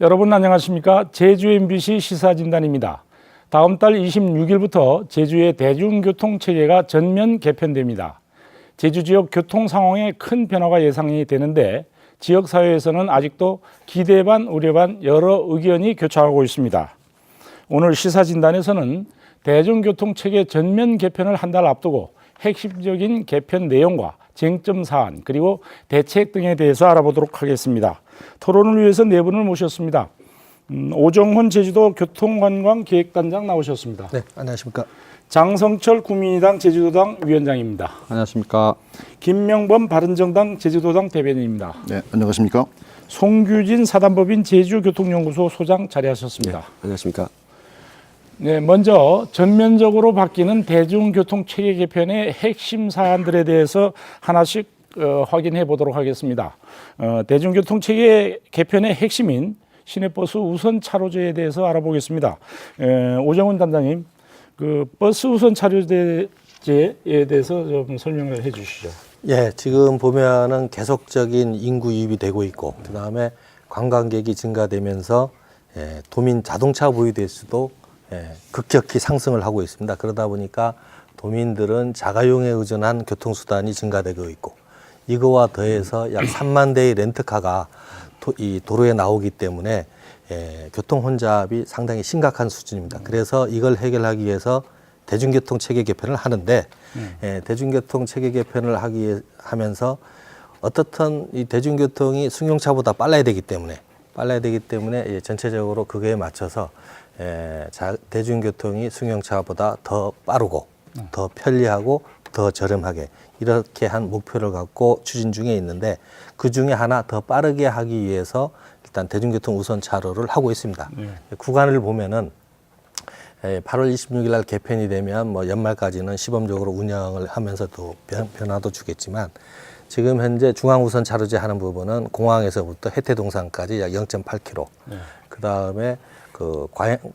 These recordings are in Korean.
여러분 안녕하십니까? 제주 MBC 시사진단입니다. 다음 달 26일부터 제주의 대중교통체계가 전면 개편됩니다. 제주 지역 교통 상황에 큰 변화가 예상이 되는데 지역사회에서는 아직도 기대 반 우려 반 여러 의견이 교차하고 있습니다. 오늘 시사진단에서는 대중교통체계 전면 개편을 한 달 앞두고 핵심적인 개편 내용과 쟁점 사안 그리고 대책 등에 대해서 알아보도록 하겠습니다. 토론을 위해서 네 분을 모셨습니다. 오정훈 제주도 교통관광기획단장 나오셨습니다. 네, 안녕하십니까. 장성철 국민의당 제주도당 위원장입니다. 안녕하십니까. 김명범 바른정당 제주도당 대변인입니다. 네, 안녕하십니까. 송규진 사단법인 제주교통연구소 소장 자리하셨습니다. 네, 안녕하십니까. 네, 먼저 전면적으로 바뀌는 대중교통체계 개편의 핵심 사안들에 대해서 하나씩 확인해 보도록 하겠습니다. 대중교통체계 개편의 핵심인 시내버스 우선 차로제에 대해서 알아보겠습니다. 오정훈 단장님, 그 버스 우선 차로제에 대해서 좀 설명을 해 주시죠. 예, 지금 보면은 계속적인 인구 유입이 되고 있고, 그 다음에 관광객이 증가되면서 도민 자동차 보유대 수도 급격히 상승을 하고 있습니다. 그러다 보니까 도민들은 자가용에 의존한 교통수단이 증가되고 있고, 이거와 더해서 약 3만 대의 렌트카가 이 도로에 나오기 때문에 교통 혼잡이 상당히 심각한 수준입니다. 그래서 이걸 해결하기 위해서 대중교통 체계 개편을 하는데 대중교통 체계 개편을 하면서 어떻든 이 대중교통이 승용차보다 빨라야 되기 때문에 전체적으로 그거에 맞춰서 대중교통이 승용차보다 더 빠르고 더 편리하고 더 저렴하게 이렇게 한 목표를 갖고 추진 중에 있는데, 그 중에 하나 더 빠르게 하기 위해서 일단 대중교통 우선 차로를 하고 있습니다. 구간을 보면은 8월 26일 날 개편이 되면 뭐 연말까지는 시범적으로 운영을 하면서도 변화도 주겠지만, 지금 현재 중앙 우선 차로제 하는 부분은 공항에서부터 해태동산까지 약 0.8km, 그 다음에 그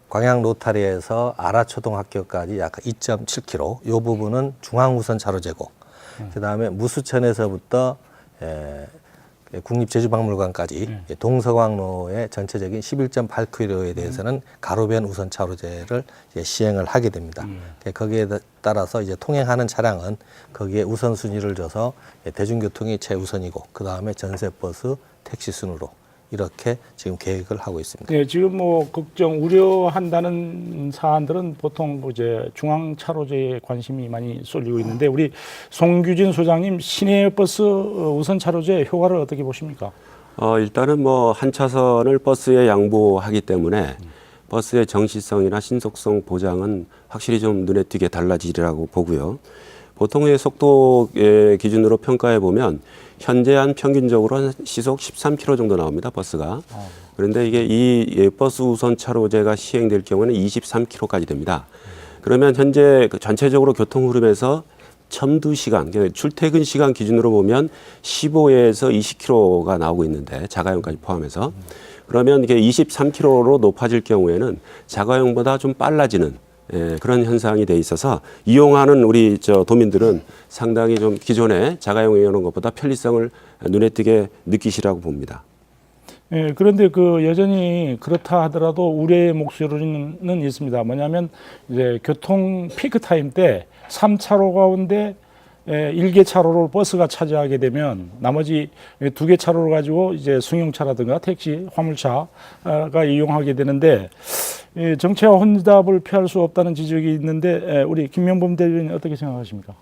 광양 로타리에서 아라초등학교까지 약 2.7km, 이 부분은 중앙 우선 차로제고, 그 다음에 무수천에서부터 국립제주박물관까지 동서광로의 전체적인 11.8km에 대해서는 가로변 우선 차로제를 시행을 하게 됩니다. 거기에 따라서 이제 통행하는 차량은 거기에 우선순위를 줘서 대중교통이 최우선이고, 그 다음에 전세버스, 택시 순으로 이렇게 지금 계획을 하고 있습니다. 네, 지금 뭐 걱정, 우려한다는 사안들은 보통 이제 중앙 차로제에 관심이 많이 쏠리고 있는데, 우리 송규진 소장님, 시내버스 우선 차로제 효과를 어떻게 보십니까? 일단은 뭐 한 차선을 버스에 양보하기 때문에 버스의 정시성이나 신속성 보장은 확실히 좀 눈에 띄게 달라지리라고 보고요. 보통의 속도의 기준으로 평가해 보면 현재 한 평균적으로 한 시속 13km 정도 나옵니다, 버스가. 그런데 이게 이 버스 우선 차로제가 시행될 경우는 23km까지 됩니다. 그러면 현재 전체적으로 교통 흐름에서 첨두 시간, 출퇴근 시간 기준으로 보면 15에서 20km가 나오고 있는데, 자가용까지 포함해서. 그러면 이게 23km로 높아질 경우에는 자가용보다 좀 빨라지는 그런 현상이 돼 있어서 이용하는 우리 도민들은 상당히 좀 기존에 자가용에 이용하는 것보다 편리성을 눈에 띄게 느끼시라고 봅니다. 그런데 그 여전히 그렇다 하더라도 우려의 목소리는 있습니다. 뭐냐면 이제 교통 피크 타임 때 3차로 가운데 1개 차로를 버스가 차지하게 되면 나머지 2개 차로를 가지고 이제 승용차라든가 택시, 화물차가 이용하게 되는데, 정체와 혼잡을 피할 수 없다는 지적이 있는데, 우리 김명범 대변인 어떻게 생각하십니까?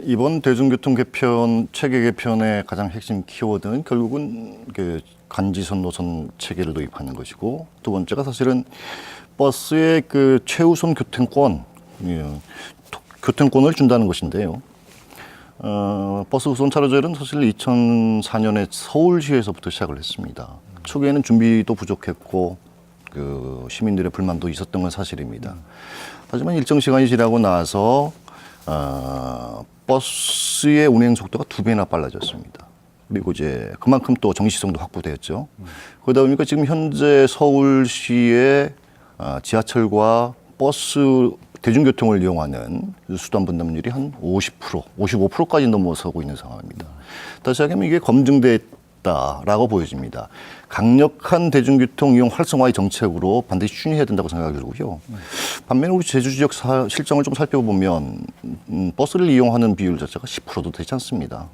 이번 대중교통 개편, 체계 개편의 가장 핵심 키워드는 결국은 그 간지선 노선 체계를 도입하는 것이고, 두 번째가 사실은 버스의 그 최우선 교통권을 준다는 것인데요. 버스 우선 차로제는 사실 2004년에 서울시에서부터 시작을 했습니다. 초기에는 준비도 부족했고 그 시민들의 불만도 있었던 건 사실입니다. 하지만 일정 시간이 지나고 나서 버스의 운행 속도가 2배나 빨라졌습니다. 그리고 이제 그만큼 또 정시성도 확보되었죠. 그러다 보니까 지금 현재 서울시의 지하철과 버스 대중교통을 이용하는 수단 분담률이 한 50%, 55%까지 넘어서고 있는 상황입니다. 다시 하면 이게 검증됐다라고 보여집니다. 강력한 대중교통 이용 활성화의 정책으로 반드시 추진해야 된다고 생각이 들고요. 반면에 우리 제주 지역 실정을 좀 살펴보면 버스를 이용하는 비율 자체가 10%도 되지 않습니다.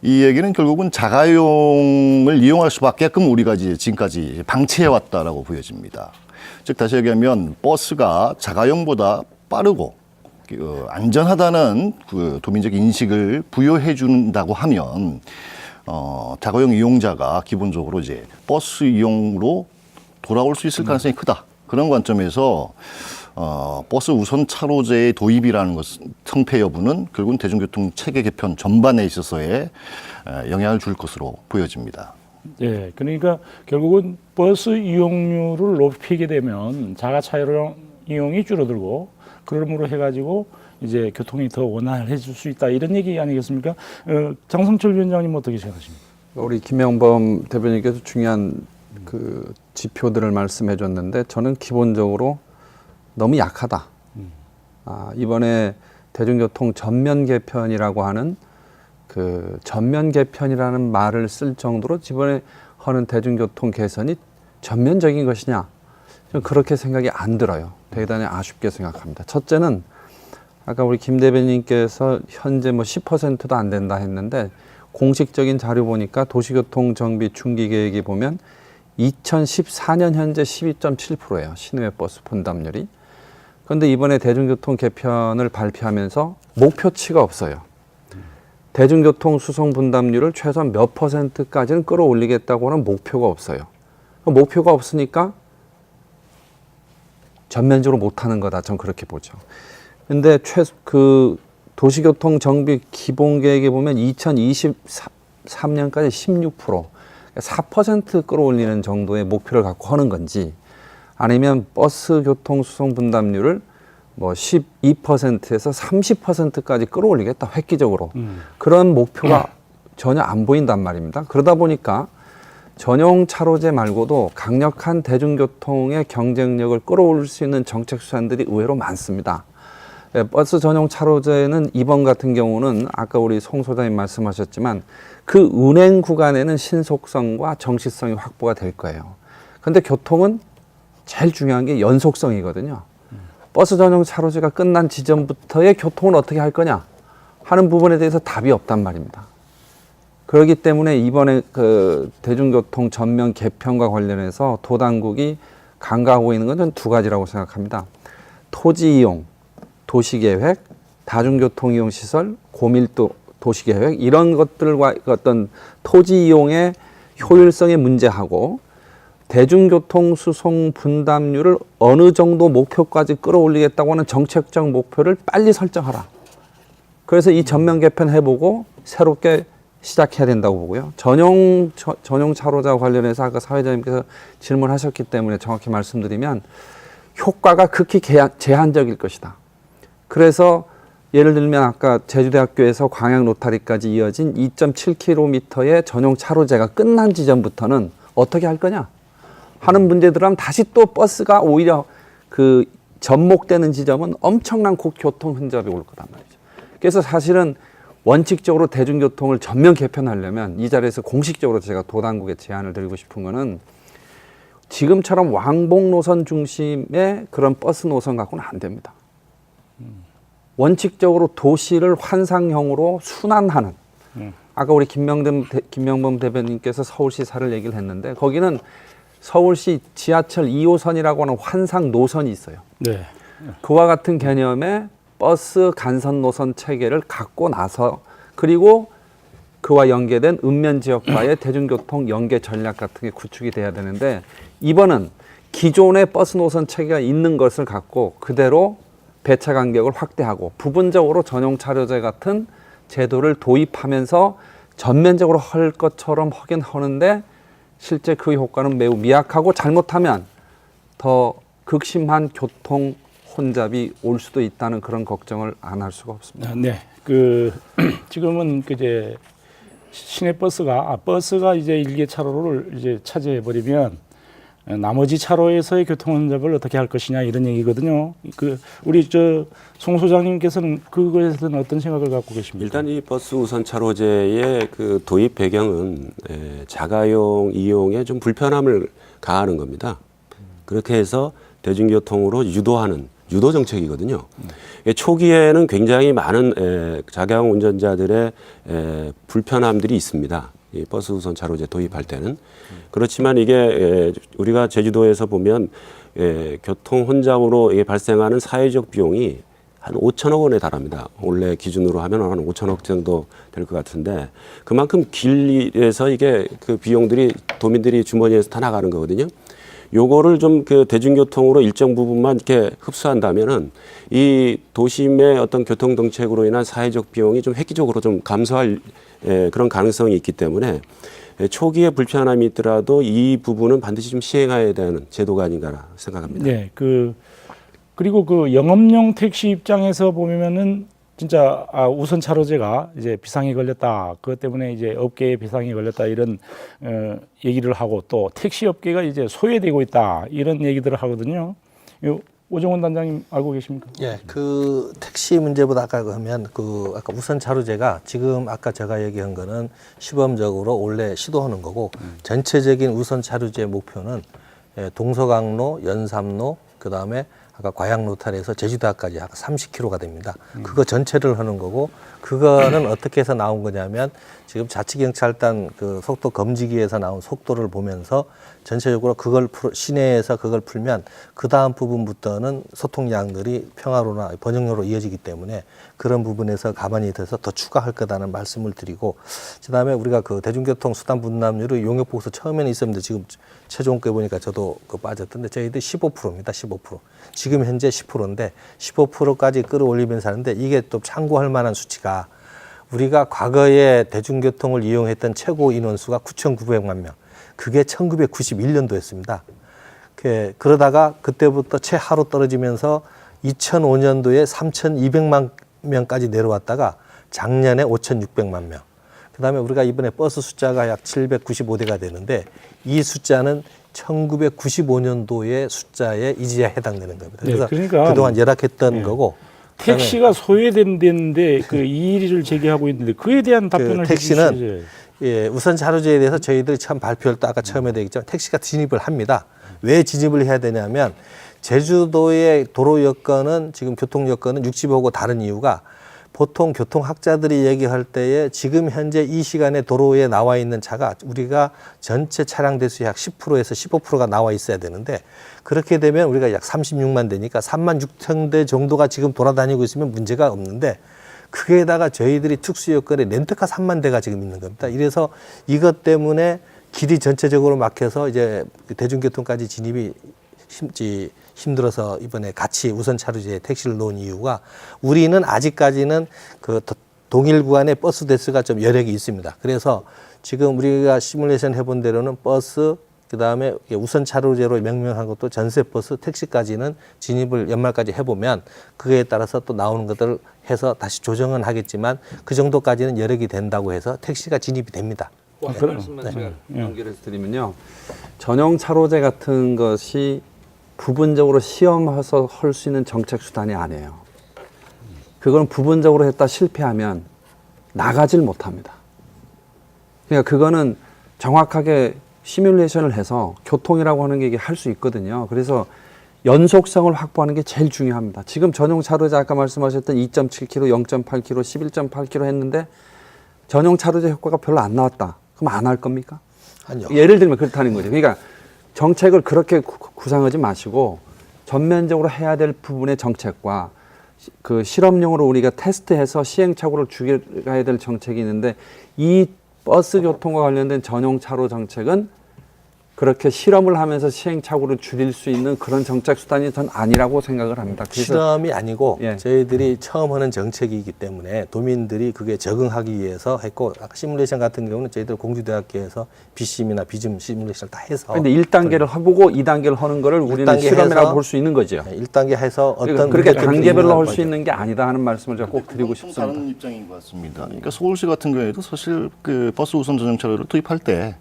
이 얘기는 결국은 자가용을 이용할 수밖에끔 우리가 지금까지 방치해 왔다라고 보여집니다. 즉 다시 얘기하면 버스가 자가용보다 빠르고 안전하다는 그 도민적 인식을 부여해 준다고 하면 자가용 이용자가 기본적으로 이제 버스 이용으로 돌아올 수 있을 가능성이 크다. 그런 관점에서 버스 우선 차로제의 도입이라는 것 성패 여부는 결국은 대중교통 체계 개편 전반에 있어서의 영향을 줄 것으로 보여집니다. 예, 그러니까 결국은 버스 이용률을 높이게 되면 자가 차량 이용이 줄어들고 그러므로 해가지고 이제 교통이 더 원활해질 수 있다 이런 얘기 아니겠습니까? 장성철 위원장님 어떻게 생각하십니까? 우리 김영범 대변인께서 중요한 그 지표들을 말씀해 줬는데 저는 기본적으로 너무 약하다. 이번에 대중교통 전면 개편이라고 하는 그 전면 개편이라는 말을 쓸 정도로 이번에 하는 대중교통 개선이 전면적인 것이냐? 저는 그렇게 생각이 안 들어요. 대단히 아쉽게 생각합니다. 첫째는 아까 우리 김 대변인께서 현재 뭐 10%도 안 된다 했는데 공식적인 자료 보니까 도시교통 정비 중기 계획이 보면 2014년 현재 12.7%예요. 시내외 버스 분담률이. 그런데 이번에 대중교통 개편을 발표하면서 목표치가 없어요. 대중교통 수송 분담률을 최소한 몇 %까지는 끌어올리겠다고 하는 목표가 없어요. 목표가 없으니까 전면적으로 못하는 거다. 전 그렇게 보죠. 근데 그 도시교통 정비 기본 계획에 보면 2023년까지 16%, 4% 끌어올리는 정도의 목표를 갖고 하는 건지 아니면 버스 교통 수송 분담률을 뭐 12%에서 30%까지 끌어올리겠다 획기적으로 그런 목표가 전혀 안 보인단 말입니다. 그러다 보니까 전용 차로제 말고도 강력한 대중교통의 경쟁력을 끌어올릴 수 있는 정책 수단들이 의외로 많습니다. 버스 전용 차로제는 이번 같은 경우는 아까 우리 송 소장님 말씀하셨지만 그 운행 구간에는 신속성과 정시성이 확보가 될 거예요. 그런데 교통은 제일 중요한 게 연속성이거든요. 버스 전용 차로제가 끝난 지점부터의 교통은 어떻게 할 거냐 하는 부분에 대해서 답이 없단 말입니다. 그렇기 때문에 이번에 그 대중교통 전면 개편과 관련해서 도당국이 강구하고 있는 건 저는 두 가지라고 생각합니다. 토지 이용, 도시계획, 다중교통 이용 시설, 고밀도 도시계획 이런 것들과 어떤 토지 이용의 효율성의 문제하고 대중교통 수송 분담률을 어느 정도 목표까지 끌어올리겠다고 하는 정책적 목표를 빨리 설정하라. 그래서 이 전면 개편 해보고 새롭게 시작해야 된다고 보고요. 전용 차로자 관련해서 아까 사회자님께서 질문하셨기 때문에 정확히 말씀드리면 효과가 극히 제한적일 것이다. 그래서 예를 들면 아까 제주대학교에서 광양 로타리까지 이어진 2.7km의 전용 차로제가 끝난 지점부터는 어떻게 할 거냐 하는 문제들은 다시 또 버스가 오히려 그 접목되는 지점은 엄청난 교통 혼잡이 올 거란 말이죠. 그래서 사실은 원칙적으로 대중교통을 전면 개편하려면 이 자리에서 공식적으로 제가 도당국에 제안을 드리고 싶은 거는 지금처럼 왕복 노선 중심의 그런 버스 노선 갖고는 안 됩니다. 원칙적으로 도시를 환상형으로 순환하는 아까 우리 김명범 대변인께서 서울시사를 얘기를 했는데 거기는 서울시 지하철 2호선이라고 하는 환상 노선이 있어요. 네. 그와 같은 개념의 버스 간선 노선 체계를 갖고 나서 그리고 그와 연계된 읍면 지역과의 대중교통 연계 전략 같은 게 구축이 돼야 되는데 이번은 기존의 버스 노선 체계가 있는 것을 갖고 그대로 배차 간격을 확대하고 부분적으로 전용 차로제 같은 제도를 도입하면서 전면적으로 할 것처럼 하긴 하는데 실제 그 효과는 매우 미약하고 잘못하면 더 극심한 교통 혼잡이 올 수도 있다는 그런 걱정을 안 할 수가 없습니다. 네, 지금은 이제 시내 버스가 이제 일개 차로를 이제 차지해 버리면 나머지 차로에서의 교통 혼잡을 어떻게 할 것이냐 이런 얘기거든요. 우리 송 소장님께서는 그거에 대해서는 어떤 생각을 갖고 계십니까? 일단 이 버스 우선 차로제의 그 도입 배경은 자가용 이용에 좀 불편함을 가하는 겁니다. 그렇게 해서 대중교통으로 유도하는 유도 정책이거든요. 초기에는 굉장히 많은 자가용 운전자들의 불편함들이 있습니다. 이 버스 우선 차로제 도입할 때는. 그렇지만 이게 우리가 제주도에서 보면 교통 혼잡으로 이게 발생하는 사회적 비용이 한 5천억 원에 달합니다. 원래 기준으로 하면 한 5천억 정도 될 것 같은데 그만큼 길에서 이게 그 비용들이 도민들이 주머니에서 다 나가는 거거든요. 요거를 좀 그 대중교통으로 일정 부분만 이렇게 흡수한다면은 이 도심의 어떤 교통 정책으로 인한 사회적 비용이 좀 획기적으로 좀 감소할 그런 가능성이 있기 때문에 초기에 불편함이 있더라도 이 부분은 반드시 좀 시행해야 되는 제도가 아닌가 생각합니다. 네, 그리고 그 영업용 택시 입장에서 보면은 진짜 우선 차로제가 이제 비상이 걸렸다. 그것 때문에 이제 업계에 비상이 걸렸다 이런 얘기를 하고 또 택시 업계가 이제 소외되고 있다 이런 얘기들을 하거든요. 오정원 단장님 알고 계십니까? 예, 그 택시 문제보다 아까 하면 아까 우선 차로제가 지금 아까 제가 얘기한 거는 시범적으로 원래 시도하는 거고 전체적인 우선 차로제 목표는 동서강로, 연삼로, 그 다음에 아까 과양로탈에서 제주도까지 약 30km가 됩니다. 그거 전체를 하는 거고 그거는 어떻게 해서 나온 거냐면 지금 자치경찰단 그 속도 검지기에서 나온 속도를 보면서 전체적으로 그걸 시내에서 그걸 풀면 그 다음 부분부터는 소통량들이 평화로나 번영로로 이어지기 때문에 그런 부분에서 가만히 있어서 더 추가할 거다는 말씀을 드리고 그다음에 우리가 그 대중교통 수단 분담률이 용역보고서 처음에는 있었는데 지금 최종께 보니까 저도 빠졌던데 저희들 15%입니다. 15%. 지금 현재 10%인데 15%까지 끌어올리면서 하는데 이게 또 참고할 만한 수치가 우리가 과거에 대중교통을 이용했던 최고 인원수가 9,900만 명. 그게 1991년도였습니다. 그러다가 그때부터 최하로 떨어지면서 2005년도에 3,200만 명까지 내려왔다가 작년에 5,600만 명. 그다음에 우리가 이번에 버스 숫자가 약 795대가 되는데 이 숫자는 1995년도의 숫자에 이제야 해당되는 겁니다. 그래서 그러니까 그동안 열악했던 거고 택시가 소외된다는데 이 일을 제기하고 있는데 그에 대한 답변을 택시는 해주시죠. 예, 우선 차로제에 대해서 저희들이 처음 발표할 때 아까 처음에 얘기했지만 택시가 진입을 합니다. 왜 진입을 해야 되냐면 제주도의 도로 여건은 지금 교통 여건은 육지보고 다른 이유가 보통 교통학자들이 얘기할 때에 지금 현재 이 시간에 도로에 나와 있는 차가 우리가 전체 차량 대수의 약 10%에서 15%가 나와 있어야 되는데 그렇게 되면 우리가 약 36만 대니까 3만 6천 대 정도가 지금 돌아다니고 있으면 문제가 없는데 그게다가 저희들이 특수 여건에 렌트카 3만 대가 지금 있는 겁니다. 이래서 이것 때문에 길이 전체적으로 막혀서 이제 대중교통까지 진입이 힘들어서 이번에 같이 우선 차로제에 택시를 놓은 이유가 우리는 아직까지는 그 동일 구간의 버스 대수가 좀 여력이 있습니다. 그래서 지금 우리가 시뮬레이션 해본 대로는 버스 그다음에 우선 차로제로 명명한 것도 전세버스 택시까지는 진입을 연말까지 해보면 그에 따라서 또 나오는 것들을 해서 다시 조정은 하겠지만 그 정도까지는 여력이 된다고 해서 택시가 진입이 됩니다. 그 말씀만 제가 연결해서 드리면요. 전용 차로제 같은 것이 부분적으로 시험해서 할 수 있는 정책 수단이 아니에요. 그건 부분적으로 했다 실패하면 나가질 못합니다. 그러니까 그거는 정확하게 시뮬레이션을 해서 교통이라고 하는 게 할 수 있거든요. 그래서 연속성을 확보하는 게 제일 중요합니다. 지금 전용 차로제 아까 말씀하셨던 2.7km, 0.8km, 11.8km 했는데 전용 차로제 효과가 별로 안 나왔다. 그럼 안 할 겁니까? 아니요. 예를 들면 그렇다는 거죠. 그러니까 정책을 그렇게 구상하지 마시고 전면적으로 해야 될 부분의 정책과 그 실험용으로 우리가 테스트해서 시행착오를 줄여가야 될 정책이 있는데 이 버스 교통과 관련된 전용 차로 정책은 그렇게 실험을 하면서 시행착오를 줄일 수 있는 그런 정책 수단이 전 아니라고 생각을 합니다. 그래서 실험이 아니고 예. 저희들이 처음 하는 정책이기 때문에 도민들이 그게 적응하기 위해서 했고 아까 시뮬레이션 같은 경우는 저희들 공주대학교에서 비심이나 비즘 시뮬레이션을 다 해서 근데 1단계를 해보고 2단계를 하는 거를 우리는 1단계 실험이라고 해서 볼 수 있는 거죠. 1단계 해서 어떤 그렇게 문제점이 단계별로 할 있는 수 있는 게 아니다 하는 말씀을 제가 꼭 드리고 좀 싶습니다. 다른 입장인 것 같습니다. 그러니까 서울시 같은 경우에도 사실 그 버스 우선 전용 차로를 도입할 때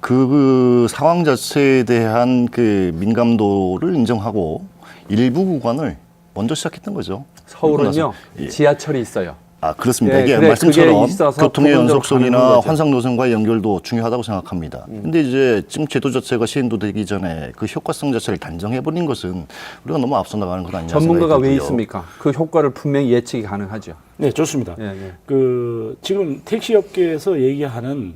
그 상황 자체에 대한 그 민감도를 인정하고 일부 구간을 먼저 시작했던 거죠. 서울은요 그러고 나서, 예. 지하철이 있어요. 그렇습니다. 예, 이게 그래, 말씀처럼 그게 있어서 교통의 부분적으로 가는 연속성이나 거죠. 환상 노선과의 연결도 중요하다고 생각합니다. 근데 이제 지금 제도 자체가 시행도 되기 전에 그 효과성 자체를 단정해버린 것은 우리가 너무 앞서 나가는 것 아니냐 전문가가 생각이 왜 들고요. 있습니까? 그 효과를 분명히 예측이 가능하죠. 네, 좋습니다. 예, 예. 지금 택시업계에서 얘기하는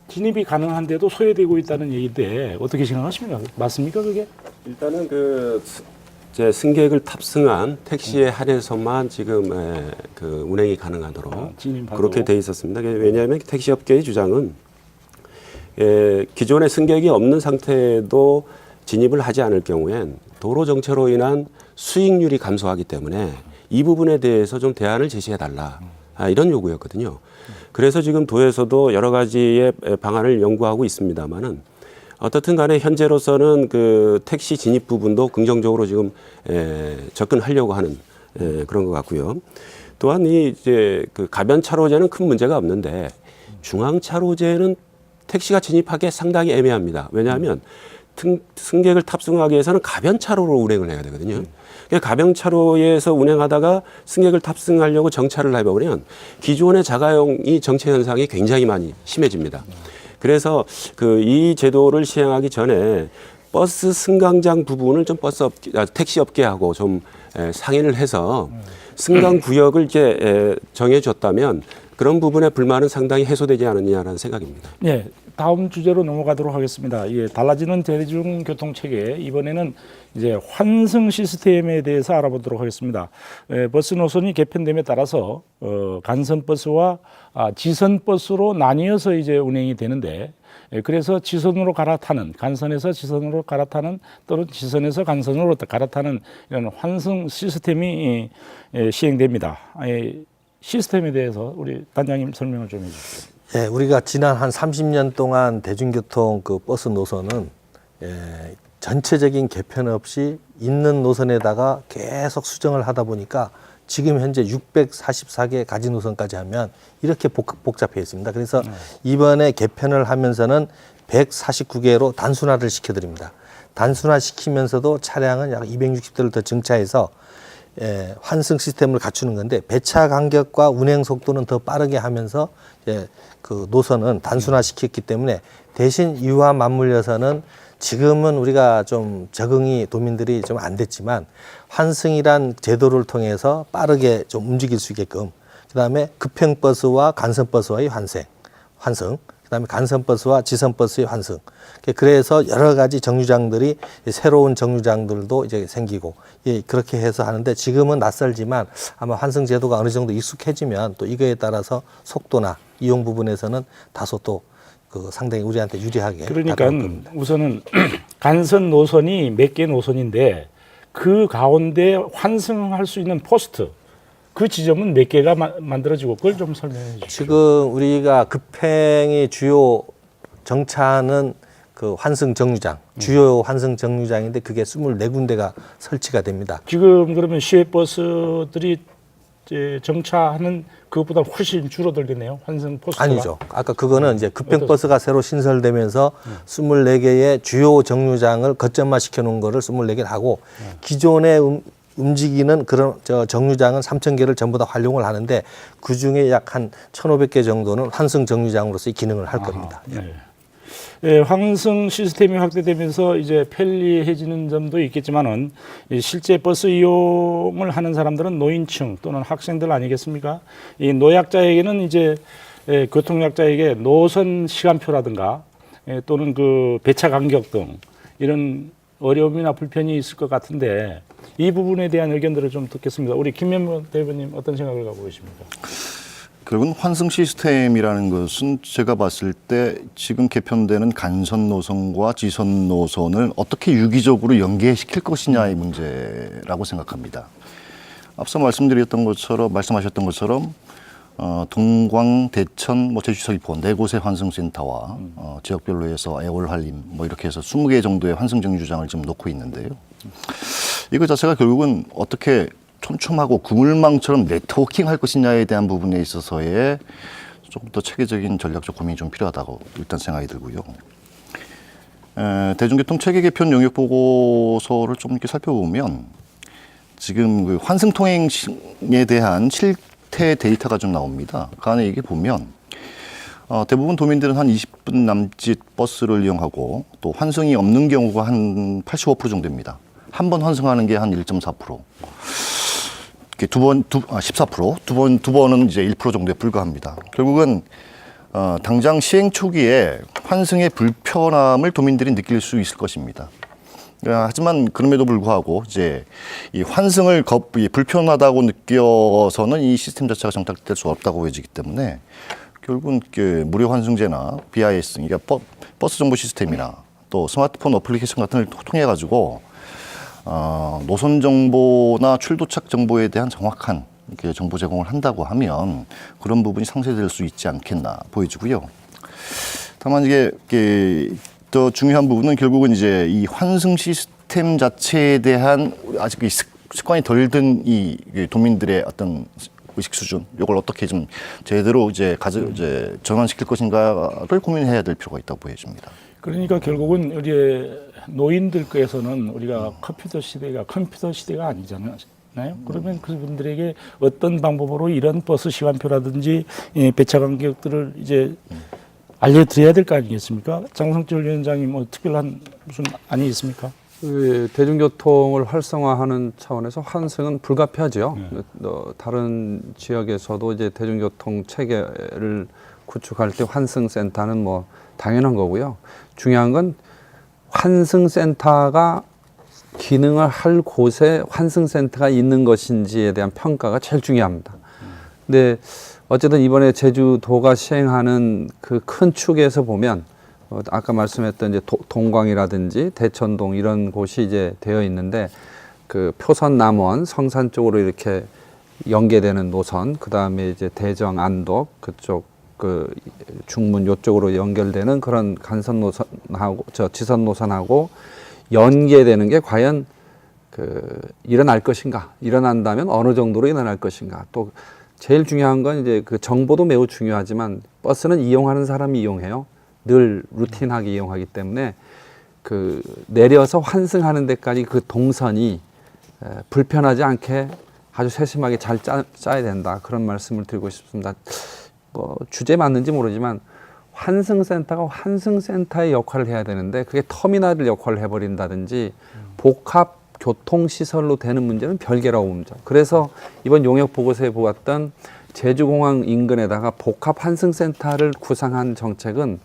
진입이 가능한데도 소외되고 있다는 얘기인데 어떻게 생각하십니까? 맞습니까, 그게? 일단은 제 승객을 탑승한 택시에 한해서만 지금 그 운행이 가능하도록 진입하도록. 그렇게 돼 있었습니다. 왜냐하면 택시업계의 주장은 기존에 승객이 없는 상태에도 진입을 하지 않을 경우엔 도로 정체로 인한 수익률이 감소하기 때문에 이 부분에 대해서 좀 대안을 제시해달라. 이런 요구였거든요. 그래서 지금 도에서도 여러 가지의 방안을 연구하고 있습니다만은 어떻든 간에 현재로서는 그 택시 진입 부분도 긍정적으로 지금 접근하려고 하는 그런 것 같고요. 또한 이제 그 가변 차로제는 큰 문제가 없는데 중앙 차로제는 택시가 진입하기 상당히 애매합니다. 왜냐하면 승객을 탑승하기 위해서는 가변 차로로 운행을 해야 되거든요. 가변 차로에서 운행하다가 승객을 탑승하려고 정차를 해버리면 기존의 자가용이 정체 현상이 굉장히 많이 심해집니다. 그래서 이 제도를 시행하기 전에 버스 승강장 부분을 좀 택시 업계하고 좀 상의를 해서 승강 구역을 이제 정해줬다면 그런 부분의 불만은 상당히 해소되지 않느냐라는 생각입니다. 네, 다음 주제로 넘어가도록 하겠습니다. 달라지는 대중교통 체계, 이번에는 이제 환승 시스템에 대해서 알아보도록 하겠습니다. 버스 노선이 개편됨에 따라서 간선 버스와 지선 버스로 나뉘어서 이제 운행이 되는데, 그래서 지선으로 갈아타는, 간선에서 지선으로 갈아타는 또는 지선에서 간선으로 갈아타는 이런 환승 시스템이 시행됩니다. 시스템에 대해서 우리 단장님 설명을 좀 해주십시오. 예, 우리가 지난 한 30년 동안 대중교통 그 버스 노선은 전체적인 개편 없이 있는 노선에다가 계속 수정을 하다 보니까 지금 현재 644개 가지 노선까지 하면 이렇게 복잡해 있습니다. 그래서 이번에 개편을 하면서는 149개로 단순화를 시켜드립니다. 단순화 시키면서도 차량은 약 260대를 더 증차해서 환승 시스템을 갖추는 건데 배차 간격과 운행 속도는 더 빠르게 하면서 그 노선은 단순화 시켰기 때문에 대신 이와 맞물려서는 지금은 우리가 좀 적응이 도민들이 좀 안 됐지만 환승이란 제도를 통해서 빠르게 좀 움직일 수 있게끔 그다음에 급행버스와 간선버스와의 환승 그다음에 간선버스와 지선버스의 환승. 그래서 여러 가지 정류장들이 새로운 정류장들도 이제 생기고 그렇게 해서 하는데 지금은 낯설지만 아마 환승 제도가 어느 정도 익숙해지면 또 이거에 따라서 속도나 이용 부분에서는 다소 또 그 상당히 우리한테 유리하게 그러니까 다가올 겁니다. 우선은 간선 노선이 몇 개 노선인데 그 가운데 환승할 수 있는 포스트 그 지점은 몇 개가 만들어지고 그걸 좀 설명해 주시죠. 지금 우리가 급행의 주요 정차하는 그 환승 정류장, 주요 환승 정류장인데 그게 24군데가 설치가 됩니다. 지금 그러면 시외버스들이 이제 정차하는 그것보다 훨씬 줄어들겠네요. 환승 포스트가. 아니죠. 아까 그거는 이제 급행버스가 새로 신설되면서 24개의 주요 정류장을 거점화 시켜놓은 거를 24개를 하고 기존에 움직이는 그런 정류장은 3,000개를 전부 다 활용을 하는데 그 중에 약 한 1,500개 정도는 환승 정류장으로서의 기능을 할 겁니다. 네. 환승 시스템이 확대되면서 이제 편리해지는 점도 있겠지만은 실제 버스 이용을 하는 사람들은 노인층 또는 학생들 아니겠습니까? 이 노약자에게는 이제 교통약자에게 노선 시간표라든가 또는 그 배차 간격 등 이런 어려움이나 불편이 있을 것 같은데 이 부분에 대한 의견들을 좀 듣겠습니다. 우리 김명문 대표님 어떤 생각을 갖고 계십니까? 결국은 환승 시스템이라는 것은 제가 봤을 때 지금 개편되는 간선 노선과 지선 노선을 어떻게 유기적으로 연계시킬 것이냐의 문제라고 생각합니다. 앞서 말씀하셨던 것처럼 동광, 대천, 제주, 서귀포 네 곳의 환승센터와 지역별로 해서 애월, 한림 이렇게 해서 20개 정도의 환승 정류장을 지금 놓고 있는데요. 이거 자체가 결국은 어떻게 촘촘하고 그물망처럼 네트워킹 할 것이냐에 대한 부분에 있어서의 조금 더 체계적인 전략적 고민이 좀 필요하다고 일단 생각이 들고요. 대중교통 체계 개편 용역 보고서를 좀 이렇게 살펴보면 지금 그 환승 통행에 대한 실태 데이터가 좀 나옵니다. 그 안에 이게 보면 대부분 도민들은 한 20분 남짓 버스를 이용하고 또 환승이 없는 경우가 한 85% 정도입니다. 한 번 환승하는 게 한 1.4%. 두 번은 이제 1% 정도에 불과합니다. 결국은 당장 시행 초기에 환승의 불편함을 도민들이 느낄 수 있을 것입니다. 하지만 그럼에도 불구하고 이제 이 환승을 불편하다고 느껴서는 이 시스템 자체가 정착될 수 없다고 보여지기 때문에 결국은 무료 환승제나 BIS, 그러니까 버스 정보 시스템이나 또 스마트폰 어플리케이션 같은 걸 통해 가지고 노선 정보나 출도착 정보에 대한 정확한 정보 제공을 한다고 하면 그런 부분이 상쇄될 수 있지 않겠나 보여지고요. 다만 이게 더 중요한 부분은 결국은 이제 이 환승 시스템 자체에 대한 아직 습관이 덜 든 이 도민들의 어떤 의식 수준, 이걸 어떻게 좀 제대로 이제 전환시킬 것인가를 고민해야 될 필요가 있다고 보여집니다. 그러니까 결국은 우리 노인들께서는 우리가 컴퓨터 시대가 아니잖아요. 그러면 그분들에게 어떤 방법으로 이런 버스 시간표라든지 배차 간격들을 이제 알려드려야 될 거 아니겠습니까? 장성철 위원장님 뭐 특별한 무슨 안이 있습니까? 대중교통을 활성화하는 차원에서 환승은 불가피하죠. 다른 지역에서도 이제 대중교통 체계를 구축할 때 환승센터는 뭐 당연한 거고요. 중요한 건 환승센터가 기능을 할 곳에 환승센터가 있는 것인지에 대한 평가가 제일 중요합니다. 근데 어쨌든 이번에 제주도가 시행하는 그 큰 축에서 보면 아까 말씀했던 이제 동광이라든지 대천동 이런 곳이 이제 되어 있는데 그 표선 남원 성산 쪽으로 이렇게 연계되는 노선, 그 다음에 이제 대정 안독 그쪽 그 중문 요쪽으로 연결되는 그런 간선 노선하고 지선 노선하고 연계되는 게 과연 일어날 것인가, 일어난다면 어느 정도로 일어날 것인가. 또 제일 중요한 건 이제 그 정보도 매우 중요하지만 버스는 이용하는 사람이 이용해요. 늘 루틴하게 이용하기 때문에 내려서 환승하는 데까지 그 동선이 불편하지 않게 아주 세심하게 잘 짜야 된다. 그런 말씀을 드리고 싶습니다. 주제 맞는지 모르지만 환승센터가 환승센터의 역할을 해야 되는데 그게 터미널 역할을 해버린다든지 복합 교통시설로 되는 문제는 별개라고 봅니다. 그래서 이번 용역 보고서에 보았던 제주공항 인근에다가 복합 환승센터를 구상한 정책은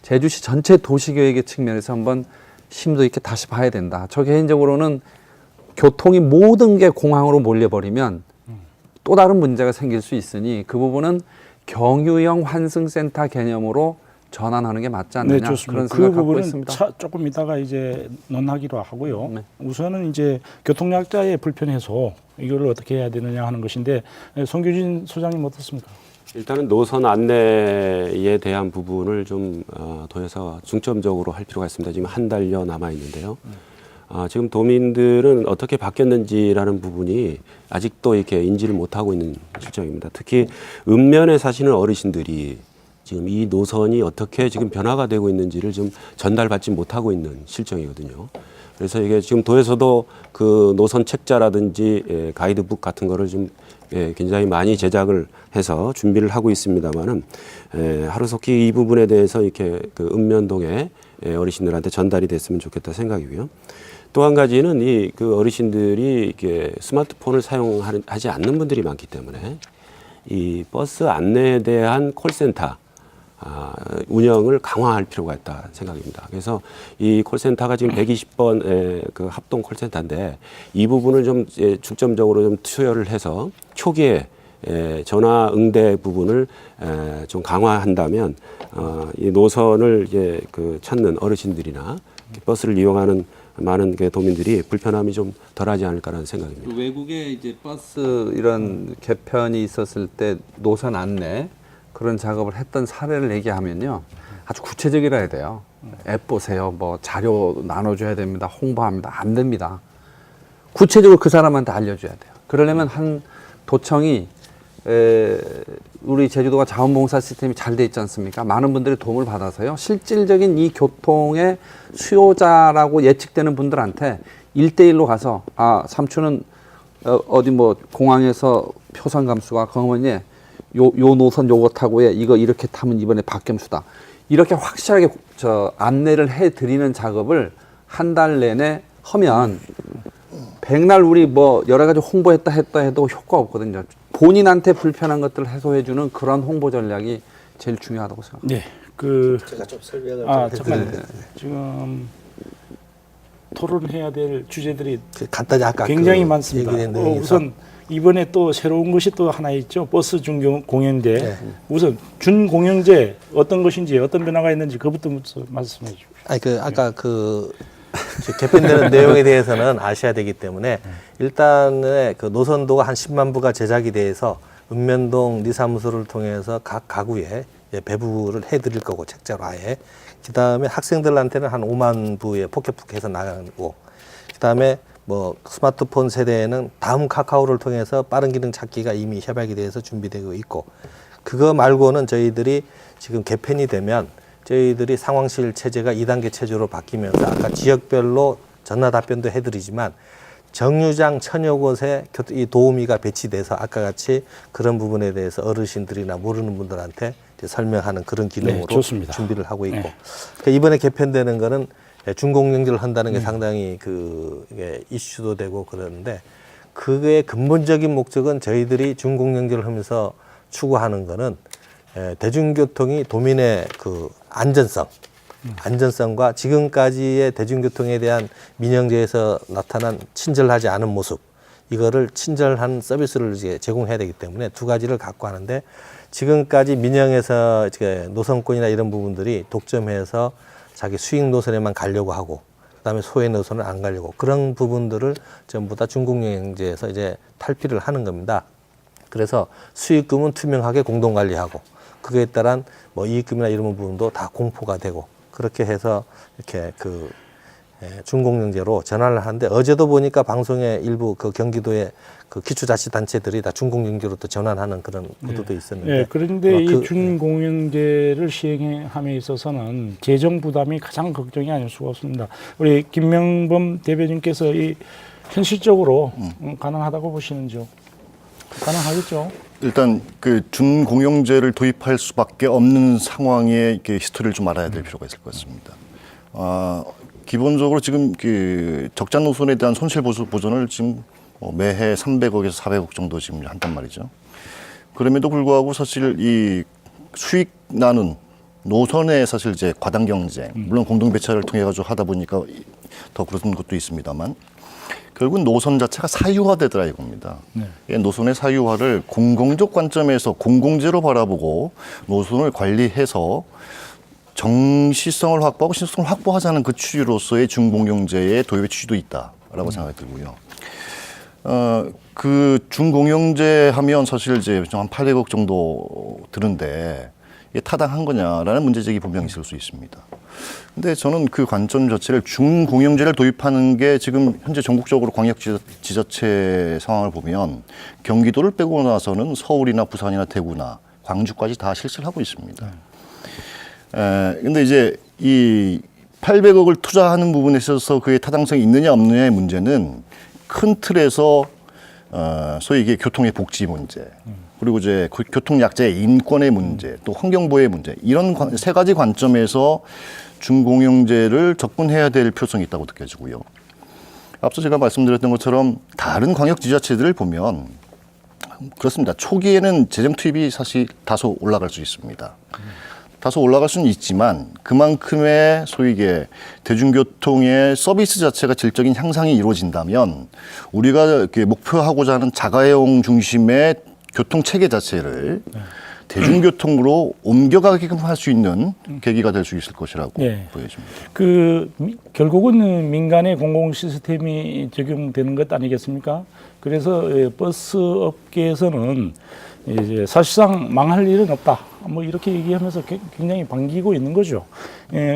제주시 전체 도시계획의 측면에서 한번 심도 있게 다시 봐야 된다. 저 개인적으로는 교통이 모든 게 공항으로 몰려버리면 또 다른 문제가 생길 수 있으니 그 부분은 경유형 환승센터 개념으로 전환하는 게 맞지 않느냐. 네, 좋습니다. 그런 생각 그 갖고 부분은 있습니다. 조금 이따가 이제 논하기로 하고요. 네. 우선은 이제 교통약자의 불편해서 이거를 어떻게 해야 되느냐 하는 것인데 송규진 소장님 어떻습니까? 일단은 노선 안내에 대한 부분을 좀 더해서 중점적으로 할 필요가 있습니다. 지금 한 달여 남아 있는데요. 지금 도민들은 어떻게 바뀌었는지라는 부분이 아직도 이렇게 인지를 못하고 있는 실정입니다. 특히 읍면에 사시는 어르신들이 지금 이 노선이 어떻게 지금 변화가 되고 있는지를 좀 전달받지 못하고 있는 실정이거든요. 그래서 이게 지금 도에서도 그 노선 책자라든지 가이드북 같은 거를 좀 굉장히 많이 제작을 해서 준비를 하고 있습니다만은 하루속히 이 부분에 대해서 이렇게 그 읍면동의 어르신들한테 전달이 됐으면 좋겠다 생각이고요. 또 한 가지는 이 그 어르신들이 이렇게 스마트폰을 사용하지 않는 분들이 많기 때문에 이 버스 안내에 대한 콜센터 운영을 강화할 필요가 있다 생각입니다. 그래서 이 콜센터가 지금 120번 그 합동 콜센터인데 이 부분을 좀 중점적으로 좀 투여를 해서 초기에 전화 응대 부분을 좀 강화한다면 이 노선을 이제 그 찾는 어르신들이나 버스를 이용하는 많은 도민들이 불편함이 좀 덜하지 않을까라는 생각입니다. 외국에 이제 버스 이런 개편이 있었을 때 노선 안내 그런 작업을 했던 사례를 얘기하면요, 아주 구체적이라 해야 돼요. 앱 보세요, 뭐 자료 나눠줘야 됩니다, 홍보합니다. 안 됩니다. 구체적으로 그 사람한테 알려줘야 돼요. 그러려면 한 도청이 우리 제주도가 자원봉사 시스템이 잘 돼 있지 않습니까? 많은 분들이 도움을 받아서요. 실질적인 이 교통의 수요자라고 예측되는 분들한테 1대1로 가서 삼촌은 어디 뭐 공항에서 표선 감수가 그러면 요 노선 요거 타고 이거 이렇게 타면 이번에 박겸수다. 이렇게 확실하게 안내를 해드리는 작업을 한 달 내내 하면 백날 우리 뭐 여러 가지 홍보했다 해도 효과 없거든요. 본인한테 불편한 것들을 해소해주는 그런 홍보 전략이 제일 중요하다고 생각합니다. 네, 제가 좀 설명을 잠깐만요. 지금 토론해야 될 주제들이 간단히 아까 굉장히 많습니다. 얘기된 내용에서 우선 이번에 또 새로운 것이 또 하나 있죠. 버스 준공영제. 네. 우선 준공영제 어떤 것인지 어떤 변화가 있는지 그것부터 말씀해 주십시오. 아까 개편되는 내용에 대해서는 아셔야 되기 때문에 일단은 그 노선도가 한 10만 부가 제작이 돼서 읍면동 네 사무소를 통해서 각 가구에 배부를 해드릴 거고 책자로 아예. 그다음에 학생들한테는 한 5만 부의 포켓북해서 나가고. 그다음에 뭐 스마트폰 세대에는 다음 카카오를 통해서 빠른 기능 찾기가 이미 협약이 돼서 준비되고 있고. 그거 말고는 저희들이 지금 개편이 되면 저희들이 상황실 체제가 2단계 체제로 바뀌면서 아까 지역별로 전화 답변도 해드리지만 정류장 천여 곳에 이 도우미가 배치돼서 아까 같이 그런 부분에 대해서 어르신들이나 모르는 분들한테 이제 설명하는 그런 기능으로 좋습니다. 준비를 하고 있고. 네. 그러니까 이번에 개편되는 거는 준공영제를 한다는 게 상당히 이게 이슈도 되고 그러는데 그게 근본적인 목적은 저희들이 준공영제를 하면서 추구하는 거는 대중교통이 도민의 그 안전성과 지금까지의 대중교통에 대한 민영제에서 나타난 친절하지 않은 모습, 이거를 친절한 서비스를 이제 제공해야 되기 때문에 두 가지를 갖고 하는데 지금까지 민영에서 이제 노선권이나 이런 부분들이 독점해서 자기 수익 노선에만 가려고 하고 그다음에 소외 노선을 안 가려고 그런 부분들을 전부 다 준공영제에서 이제 탈피를 하는 겁니다. 그래서 수익금은 투명하게 공동 관리하고 그에 따른 뭐 이익금이나 이런 부분도 다 공포가 되고 그렇게 해서 이렇게 준공영제로 전환을 하는데 어제도 보니까 방송에 일부 그 경기도의 그 기초자치단체들이 다 준공영제로 또 전환하는 그런 보도도 있었는데. 네, 그런데 이 준공영제를 시행함에 있어서는 재정 부담이 가장 걱정이 아닐 수가 없습니다. 우리 김명범 대변인께서 이 현실적으로 가능하다고 보시는지요? 가능하겠죠? 일단 그 준공영제를 도입할 수밖에 없는 상황의 이렇게 히스토리를 좀 알아야 될 필요가 있을 것 같습니다. 기본적으로 지금 그 적자 노선에 대한 손실 보전을 지금 매해 300억에서 400억 정도 지금 한단 말이죠. 그럼에도 불구하고 사실 이 수익 나는 노선의 사실 이제 과당 경쟁, 물론 공동 배차를 통해 가지고 하다 보니까 더 그런 것도 있습니다만. 결국은 노선 자체가 사유화되더라 이겁니다. 네. 노선의 사유화를 공공적 관점에서 공공재로 바라보고 노선을 관리해서 정시성을 확보하고 신속성을 확보하자는 그 취지로서의 준공영제의 도입의 취지도 있다라고 생각이 들고요. 그 준공영제 하면 사실 이제 한 800억 정도 드는데 이게 타당한 거냐라는 문제제기 분명히 있을 수 있습니다. 근데 저는 그 관점 자체를 준공영제를 도입하는 게 지금 현재 전국적으로 광역지자체 상황을 보면 경기도를 빼고 나서는 서울이나 부산이나 대구나 광주까지 다 실시를 하고 있습니다. 근데 이제 이 800억을 투자하는 부분에 있어서 그의 타당성이 있느냐 없느냐의 문제는 큰 틀에서 소위 이게 교통의 복지 문제, 그리고 이제 교통 약자의 인권의 문제, 또 환경보호의 문제, 이런 세 가지 관점에서 준공영제를 접근해야 될 필요성이 있다고 느껴지고요. 앞서 제가 말씀드렸던 것처럼 다른 광역지자체들을 보면 그렇습니다. 초기에는 재정 투입이 사실 다소 올라갈 수 있습니다. 다소 올라갈 수는 있지만 그만큼의 소위 이게 대중교통의 서비스 자체가 질적인 향상이 이루어진다면 우리가 이렇게 목표하고자 하는 자가용 중심의 교통 체계 자체를 대중교통으로 옮겨가게끔 할 수 있는 계기가 될 수 있을 것이라고 보여집니다. 결국은 민간의 공공 시스템이 적용되는 것 아니겠습니까? 그래서 버스 업계에서는 이제 사실상 망할 일은 없다. 뭐 이렇게 얘기하면서 굉장히 반기고 있는 거죠.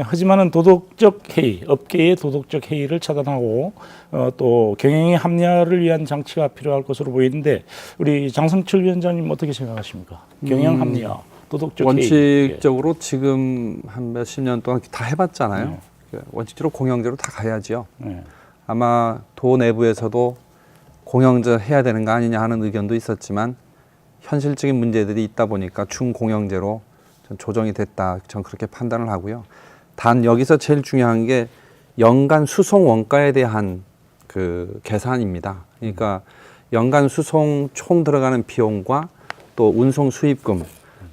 하지만은 도덕적 해이, 업계의 도덕적 해이를 차단하고 또 경영의 합리화를 위한 장치가 필요할 것으로 보이는데 우리 장성철 위원장님 어떻게 생각하십니까? 경영 합리화, 도덕적 해이. 원칙적으로 지금 한 몇십 년 동안 다 해봤잖아요. 원칙적으로 공영제로 다 가야지요. 네. 아마 도 내부에서도 공영제 해야 되는 거 아니냐 하는 의견도 있었지만 현실적인 문제들이 있다 보니까 중공영제로 전 조정이 됐다. 전 그렇게 판단을 하고요. 단 여기서 제일 중요한 게 연간 수송 원가에 대한 그 계산입니다. 그러니까 연간 수송 총 들어가는 비용과 또 운송 수입금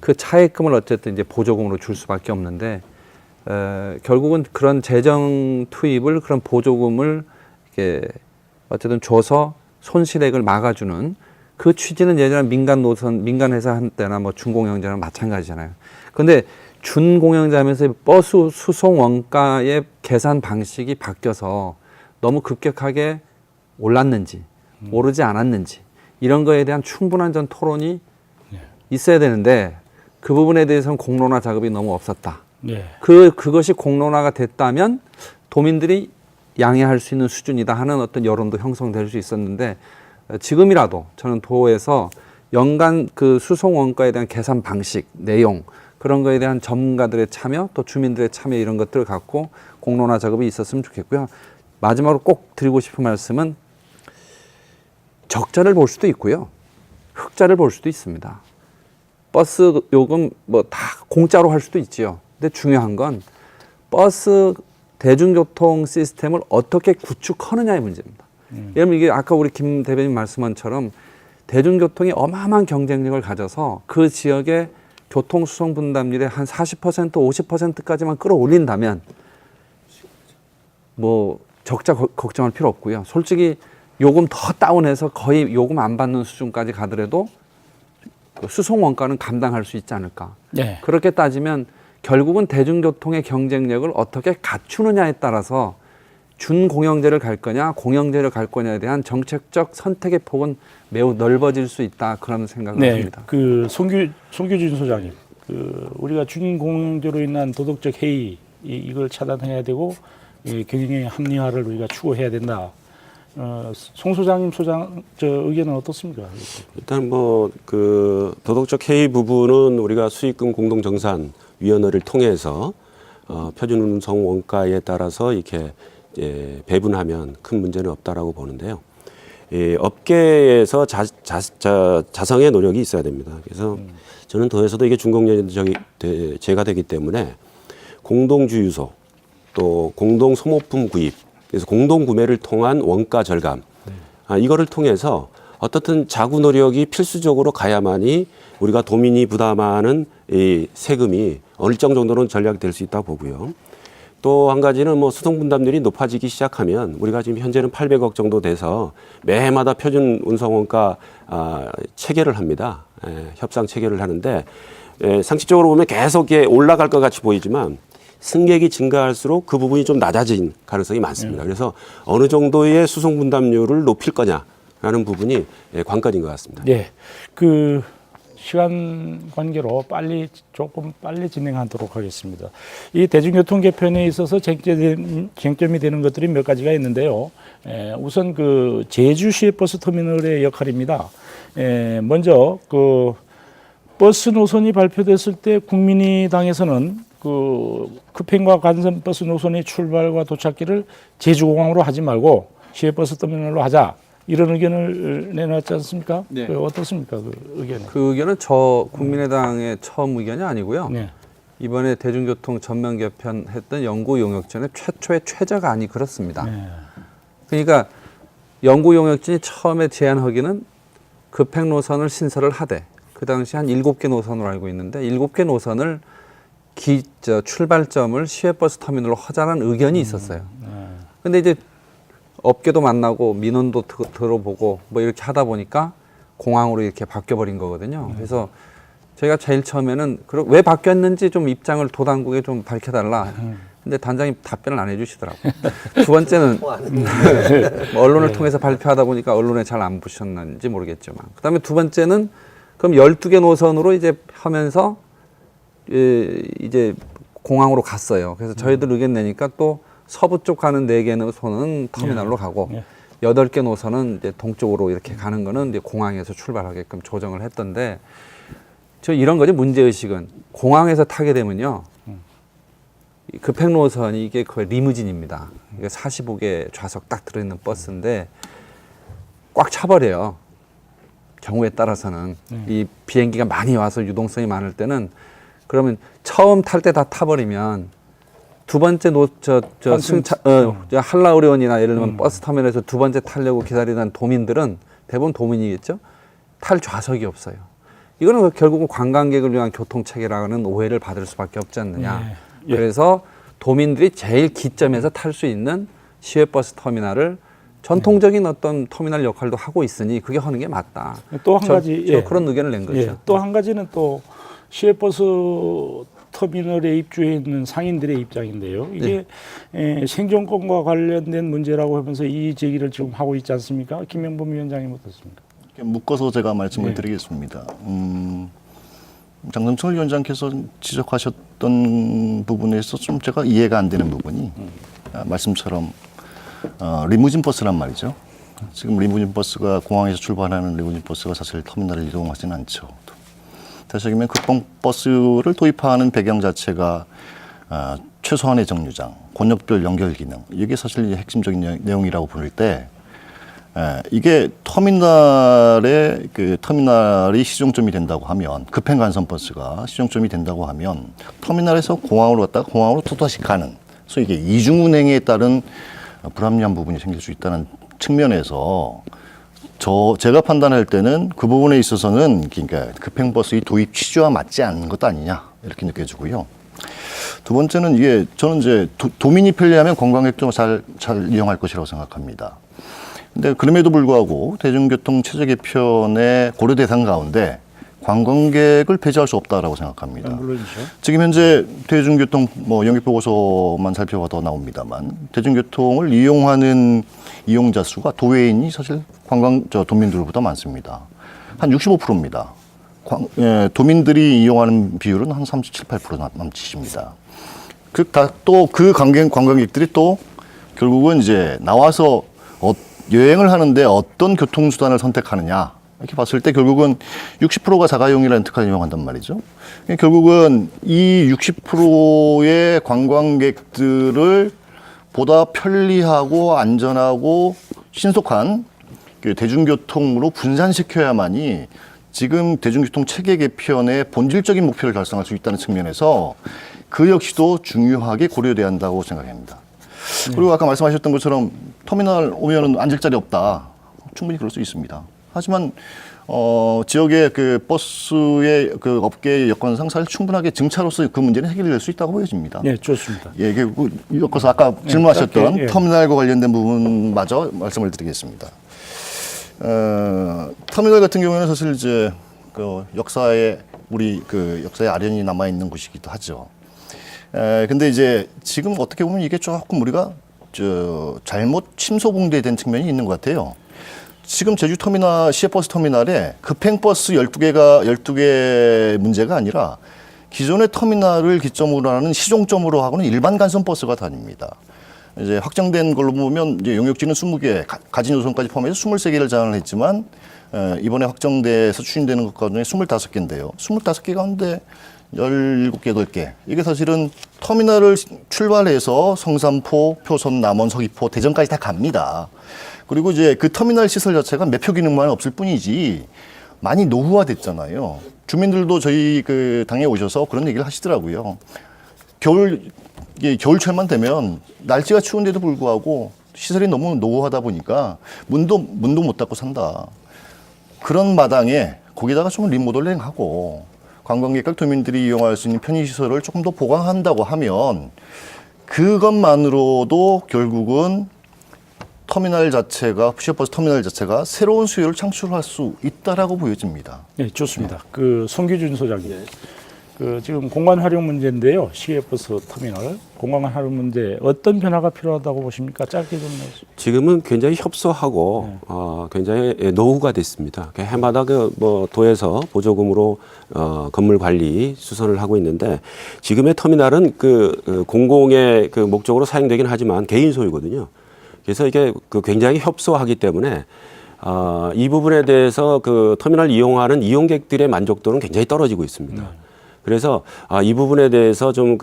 그 차액금을 어쨌든 이제 보조금으로 줄 수밖에 없는데 결국은 그런 재정 투입을 그런 보조금을 이렇게 어쨌든 줘서 손실액을 막아주는 그 취지는 예전에 민간 노선, 민간 회사 한때나 뭐 준공영제랑 마찬가지잖아요. 그런데 준공영제 하면서 버스 수송 원가의 계산 방식이 바뀌어서 너무 급격하게 올랐는지 오르지 않았는지 이런 거에 대한 충분한 전 토론이 있어야 되는데 그 부분에 대해서는 공론화 작업이 너무 없었다. 네. 그것이 공론화가 됐다면 도민들이 양해할 수 있는 수준이다 하는 어떤 여론도 형성될 수 있었는데 지금이라도 저는 도에서 연간 그 수송 원가에 대한 계산 방식, 내용 그런 거에 대한 전문가들의 참여 또 주민들의 참여 이런 것들을 갖고 공론화 작업이 있었으면 좋겠고요. 마지막으로 꼭 드리고 싶은 말씀은 적자를 볼 수도 있고요. 흑자를 볼 수도 있습니다. 버스 요금 뭐 다 공짜로 할 수도 있지요. 근데 중요한 건 버스 대중교통 시스템을 어떻게 구축하느냐의 문제입니다. 예를 들면 이게 아까 우리 김 대변인 말씀한 것처럼 대중교통이 어마어마한 경쟁력을 가져서 그 지역의 교통수송 분담률의 한 40%, 50%까지만 끌어올린다면 뭐 적자 걱정할 필요 없고요. 솔직히 요금 더 다운해서 거의 요금 안 받는 수준까지 가더라도 수송 원가는 감당할 수 있지 않을까. 네. 그렇게 따지면 결국은 대중교통의 경쟁력을 어떻게 갖추느냐에 따라서 준공영제를 갈 거냐 공영제를 갈 거냐에 대한 정책적 선택의 폭은 매우 넓어질 수 있다 그런 생각을 네, 합니다. 그 송규진 소장님, 그 우리가 준공영제로 인한 도덕적 해이 이걸 차단해야 되고 경영의 합리화를 우리가 추구해야 된다. 송 소장님 저 의견은 어떻습니까? 일단 뭐 그 도덕적 해이 부분은 우리가 수익금 공동정산 위원회를 통해서 표준 운송 원가에 따라서 이렇게 배분하면 큰 문제는 없다라고 보는데요. 업계에서 자성의 노력이 있어야 됩니다. 그래서 저는 도에서도 이게 준공영제가 되기 때문에 공동주유소 또 공동소모품 구입 그래서 공동구매를 통한 원가 절감 이거를 통해서 어떻든 자구 노력이 필수적으로 가야만이 우리가 도민이 부담하는 이 세금이 일정 정도는 절약될 수 있다고 보고요. 또 한 가지는 뭐 수송 분담률이 높아지기 시작하면 우리가 지금 현재는 800억 정도 돼서 매해마다 표준 운송 원가 체계를 합니다. 협상 체계를 하는데 상식적으로 보면 계속 올라갈 것 같이 보이지만 승객이 증가할수록 그 부분이 좀 낮아진 가능성이 많습니다. 그래서 어느 정도의 수송 분담률을 높일 거냐라는 부분이 관건인 것 같습니다. 네, 그 시간 관계로 조금 빨리 진행하도록 하겠습니다. 이 대중교통 개편에 있어서 쟁점이 되는 것들이 몇 가지가 있는데요. 우선 그 제주 시외버스 터미널의 역할입니다. 먼저 그 버스 노선이 발표됐을 때 국민의당에서는 그 급행과 관선 버스 노선의 출발과 도착기를 제주공항으로 하지 말고 시외버스 터미널로 하자. 이런 의견을 내놨지 않습니까? 네. 어떻습니까? 그 의견은? 그 의견은 저 국민의당의 처음 의견이 아니고요. 네. 이번에 대중교통 전면 개편했던 영구용역전의 최초의 최저안이 그렇습니다. 네. 그러니까 영구용역진이 처음에 제안하기는 급행 노선을 신설을 하되 그 당시 한 7개 노선으로 알고 있는데 7개 노선을 출발점을 시외버스 터미널로 하자는 의견이 있었어요. 근데 이제 업계도 만나고 민원도 들어보고 뭐 이렇게 하다 보니까 공항으로 이렇게 바뀌어버린 거거든요. 그래서 저희가 제일 처음에는 왜 바뀌었는지 좀 입장을 도당국에 좀 밝혀달라. 근데 단장님 답변을 안 해주시더라고요. 두 번째는 뭐 언론을 통해서 발표하다 보니까 언론에 잘 안 보셨는지 모르겠지만. 그다음에 두 번째는 그럼 12개 노선으로 이제 하면서 이제 공항으로 갔어요. 그래서 저희들 의견 내니까 또 서부 쪽 가는 4개 노선은 터미널로 가고 예. 8개 노선은 이제 동쪽으로 이렇게 가는 거는 이제 공항에서 출발하게끔 조정을 했던데 저 이런 거죠. 문제의식은 공항에서 타게 되면요. 이 급행 노선이 이게 거의 리무진입니다. 이게 45개 좌석 딱 들어있는 버스인데 꽉 차버려요. 경우에 따라서는 이 비행기가 많이 와서 유동성이 많을 때는 그러면 처음 탈 때 다 타버리면 두 번째 한라우리온이나 예를 들면 버스 터미널에서 두 번째 타려고 기다리는 도민들은 대부분 도민이겠죠. 탈 좌석이 없어요. 이거는 결국은 관광객을 위한 교통 체계라는 오해를 받을 수밖에 없지 않느냐. 예. 그래서 도민들이 제일 기점에서 탈 수 있는 시외버스 터미널을 전통적인 어떤 터미널 역할도 하고 있으니 그게 하는 게 맞다. 또 한 가지 저 그런 의견을 낸 거죠. 예, 또 한 가지는 또 시외버스 터미널에 입주해 있는 상인들의 입장인데요. 이게 생존권과 관련된 문제라고 하면서 이 제기를 지금 하고 있지 않습니까? 김명범 위원장님 어떻습니까? 묶어서 제가 말씀을 드리겠습니다. 장성철 위원장께서 지적하셨던 부분에서 좀 제가 이해가 안 되는 부분이 말씀처럼 리무진 버스란 말이죠. 지금 리무진 버스가 공항에서 출발하는 리무진 버스가 사실 터미널을 이동하지는 않죠. 다시 얘기하면 급봉버스를 도입하는 배경 자체가 최소한의 정류장, 권역별 연결 기능 이게 사실 핵심적인 내용이라고 부를 때 이게 터미널에 터미널이 시종점이 된다고 하면 급행 간선 버스가 시종점이 된다고 하면 터미널에서 공항으로 갔다가 공항으로 또다시 가는 소위 이게 이중 운행에 따른 불합리한 부분이 생길 수 있다는 측면에서 제가 판단할 때는 그 부분에 있어서는 그러니까 급행버스의 도입 취지와 맞지 않는 것도 아니냐 이렇게 느껴지고요. 두 번째는 이게 저는 이제 도민이 편리하면 관광객도 잘 이용할 것이라고 생각합니다. 근데 그럼에도 불구하고 대중교통 체제 개편의 고려 대상 가운데 관광객을 배제할 수 없다라고 생각합니다. 물론이죠. 지금 현재 대중교통 영입 보고서만 살펴봐도 나옵니다만 대중교통을 이용하는 이용자 수가 도외인이 사실 도민들보다 많습니다. 한 65%입니다. 도민들이 이용하는 비율은 한 37, 8% 남짓입니다. 또 그 관광객들이 또 결국은 이제 나와서 여행을 하는데 어떤 교통수단을 선택하느냐 이렇게 봤을 때 결국은 60%가 자가용 렌트카를 이용한단 말이죠. 결국은 이 60%의 관광객들을 보다 편리하고 안전하고 신속한 대중교통으로 분산시켜야만이 지금 대중교통 체계 개편의 본질적인 목표를 달성할 수 있다는 측면에서 그 역시도 중요하게 고려돼야 한다고 생각합니다. 그리고 아까 말씀하셨던 것처럼 터미널 오면은 앉을 자리 없다. 충분히 그럴 수 있습니다. 하지만 지역의 버스의 업계의 여건상 사실 충분하게 증차로서 그 문제는 해결될 수 있다고 보여집니다. 네, 좋습니다. 예, 이어서 아까 질문하셨던 짧게, 터미널과 관련된 부분마저 말씀을 드리겠습니다. 터미널 같은 경우에는 사실 이제 역사에 역사의 아련이 남아 있는 곳이기도 하죠. 근데 이제 지금 어떻게 보면 이게 조금 우리가 잘못 침소봉대된 측면이 있는 것 같아요. 지금 제주 터미널, 시외버스 터미널에 급행버스 12개 문제가 아니라 기존의 터미널을 기점으로 하는 시종점으로 하고는 일반 간선버스가 다닙니다. 이제 확정된 걸로 보면 이제 용역지는 20개, 가진 노선까지 포함해서 23개를 제안을 했지만 이번에 확정돼서 추진되는 것 가운데 25개인데요. 25개 가운데 17개, 8개. 이게 사실은 터미널을 출발해서 성산포, 표선, 남원, 서귀포, 대전까지 다 갑니다. 그리고 이제 그 터미널 시설 자체가 매표 기능만 없을 뿐이지 많이 노후화됐잖아요. 주민들도 저희 당에 오셔서 그런 얘기를 하시더라고요. 겨울철만 되면 날씨가 추운데도 불구하고 시설이 너무 노후하다 보니까 문도 못 닫고 산다. 그런 마당에 거기다가 좀 리모델링하고 관광객과 도민들이 이용할 수 있는 편의시설을 조금 더 보강한다고 하면 그것만으로도 결국은 터미널 자체가, 시외버스 터미널 자체가 새로운 수요를 창출할 수 있다라고 보여집니다. 네, 좋습니다. 송규준 소장님. 지금 공간 활용 문제인데요. 시외버스 터미널 공간 활용 문제 어떤 변화가 필요하다고 보십니까? 짧게 좀 해주세요. 지금은 굉장히 협소하고 굉장히 노후가 됐습니다. 해마다 도에서 보조금으로 건물 관리 수선을 하고 있는데 지금의 터미널은 공공의 목적으로 사용되긴 하지만 개인 소유거든요. 그래서 이게 굉장히 협소하기 때문에 이 부분에 대해서 터미널 이용하는 이용객들의 만족도는 굉장히 떨어지고 있습니다. 그래서 이 부분에 대해서 좀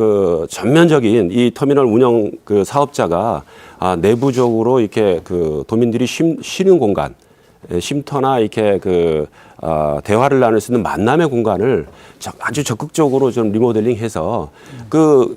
전면적인 이 터미널 운영 사업자가 내부적으로 이렇게 도민들이 쉬는 공간, 쉼터나 이렇게 대화를 나눌 수 있는 만남의 공간을 아주 적극적으로 좀 리모델링해서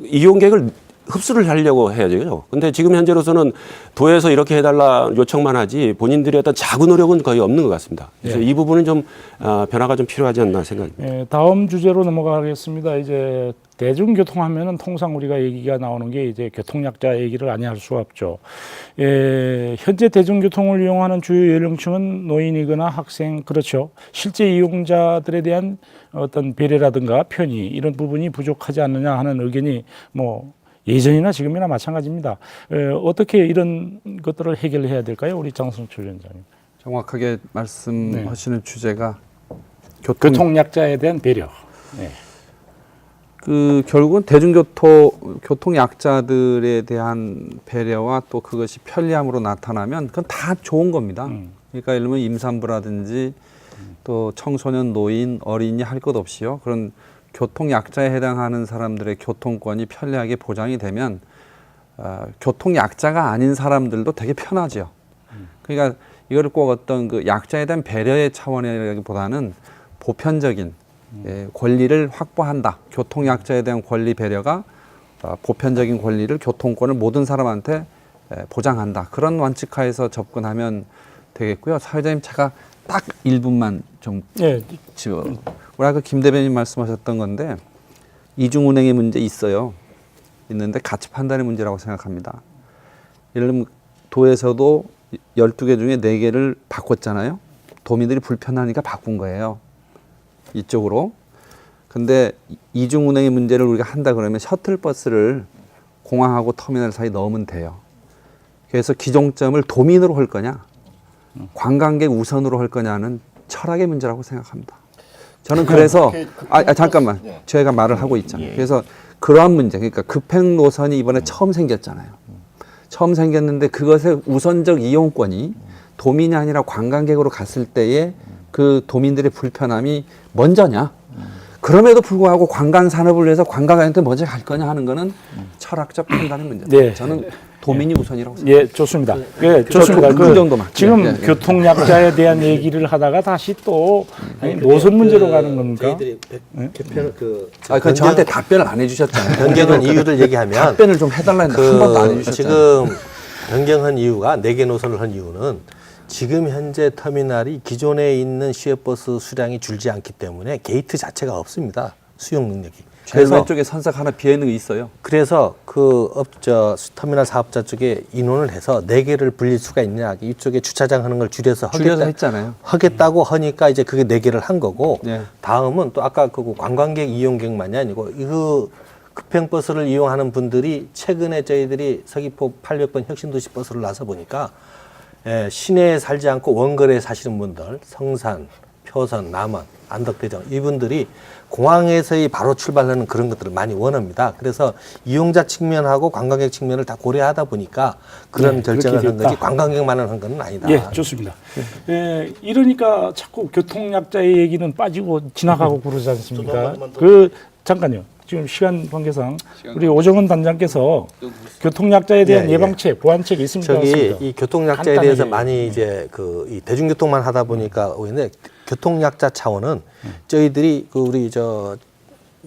이용객을 흡수를 하려고 해야죠. 근데 지금 현재로서는 도에서 이렇게 해달라 요청만 하지 본인들의 어떤 자구 노력은 거의 없는 것 같습니다. 그래서 이 부분은 좀 변화가 좀 필요하지 않나 생각합니다. 다음 주제로 넘어가겠습니다. 이제 대중교통하면은 통상 우리가 얘기가 나오는 게 이제 교통약자 얘기를 아니할 수가 없죠. 현재 대중교통을 이용하는 주요 연령층은 노인이거나 학생, 그렇죠. 실제 이용자들에 대한 어떤 배려라든가 편의 이런 부분이 부족하지 않느냐 하는 의견이 예전이나 지금이나 마찬가지입니다. 어떻게 이런 것들을 해결해야 될까요? 우리 장성철 위원장님. 정확하게 말씀하시는 주제가 교통약자에 대한 배려. 네. 결국은 교통 약자들에 대한 배려와 또 그것이 편리함으로 나타나면 그건 다 좋은 겁니다. 그러니까 예를 들면 임산부라든지 또 청소년, 노인, 어린이 할 것 없이요. 그런 교통 약자에 해당하는 사람들의 교통권이 편리하게 보장이 되면 교통 약자가 아닌 사람들도 되게 편하죠. 그러니까 이거를 꼭 어떤 약자에 대한 배려의 차원이라기보다는 보편적인 권리를 확보한다. 교통 약자에 대한 권리 배려가 보편적인 권리를 교통권을 모든 사람한테 보장한다. 그런 원칙하에서 접근하면 되겠고요. 사회자님 제가 딱 1분만 좀 우리 아까 김 대변인 말씀하셨던 건데 이중운행의 문제 있어요. 있는데 가치 판단의 문제라고 생각합니다. 예를 들면 도에서도 12개 중에 4개를 바꿨잖아요. 도민들이 불편하니까 바꾼 거예요. 이쪽으로. 근데 이중운행의 문제를 우리가 한다 그러면 셔틀버스를 공항하고 터미널 사이 넣으면 돼요. 그래서 기종점을 도민으로 할 거냐 관광객 우선으로 할 거냐는 철학의 문제라고 생각합니다. 저는 그래서 잠깐만 제가 말을 하고 있잖아요. 그래서 그러한 문제, 그러니까 급행 노선이 이번에 처음 생겼잖아요. 처음 생겼는데 그것의 우선적 이용권이 도민이 아니라 관광객으로 갔을 때의 그 도민들의 불편함이 먼저냐? 그럼에도 불구하고 관광 산업을 위해서 관광객한테 먼저 갈 거냐 하는 거는 철학적 판단의 문제입니다. 네. 저는 도민이 우선이라고 생각합니다. 좋습니다. 좋습니다. 그 정도만. 지금 교통약자에 대한 얘기를 하다가 다시 또 노선 문제로 가는 겁니까? 저희들이 개편을 그건 저한테 답변을 안 해주셨잖아요. 변경한 이유를 얘기하면 답변을 좀 해달라 했는데 한 번도 안 해주셨잖아요. 지금 변경한 이유가 4개 노선을 한 이유는 지금 현재 터미널이 기존에 있는 시외버스 수량이 줄지 않기 때문에 게이트 자체가 없습니다. 수용 능력이. 제일 왼쪽에 선석 하나 비어 있는 게 있어요. 그래서 터미널 사업자 쪽에 인원을 해서 4개를 불릴 수가 있냐. 이쪽에 주차장 하는 걸 줄여서 했잖아요. 하겠다고 하니까 이제 그게 4개를 한 거고 네. 다음은 또 아까 관광객 이용객만이 아니고 그 급행버스를 이용하는 분들이 최근에 저희들이 서귀포 800번 혁신도시 버스를 나서 보니까 시내에 살지 않고 원거리에 사시는 분들, 성산, 표선, 남원, 안덕대전 이분들이 공항에서의 바로 출발하는 그런 것들을 많이 원합니다. 그래서 이용자 측면하고 관광객 측면을 다 고려하다 보니까 그런 결정을 한 거지 관광객만을 한 건 아니다. 예, 좋습니다. 이러니까 자꾸 교통약자의 얘기는 빠지고 지나가고 그러지 않습니까? 잠깐요. 지금 시간 관계상 우리 오정은 단장께서 교통약자에 대한 예방책, 보완책이 있습니까? 이 교통약자에 대해서 많이 이제 이 대중교통만 하다 보니까 오는데 교통약자 차원은 저희들이 우리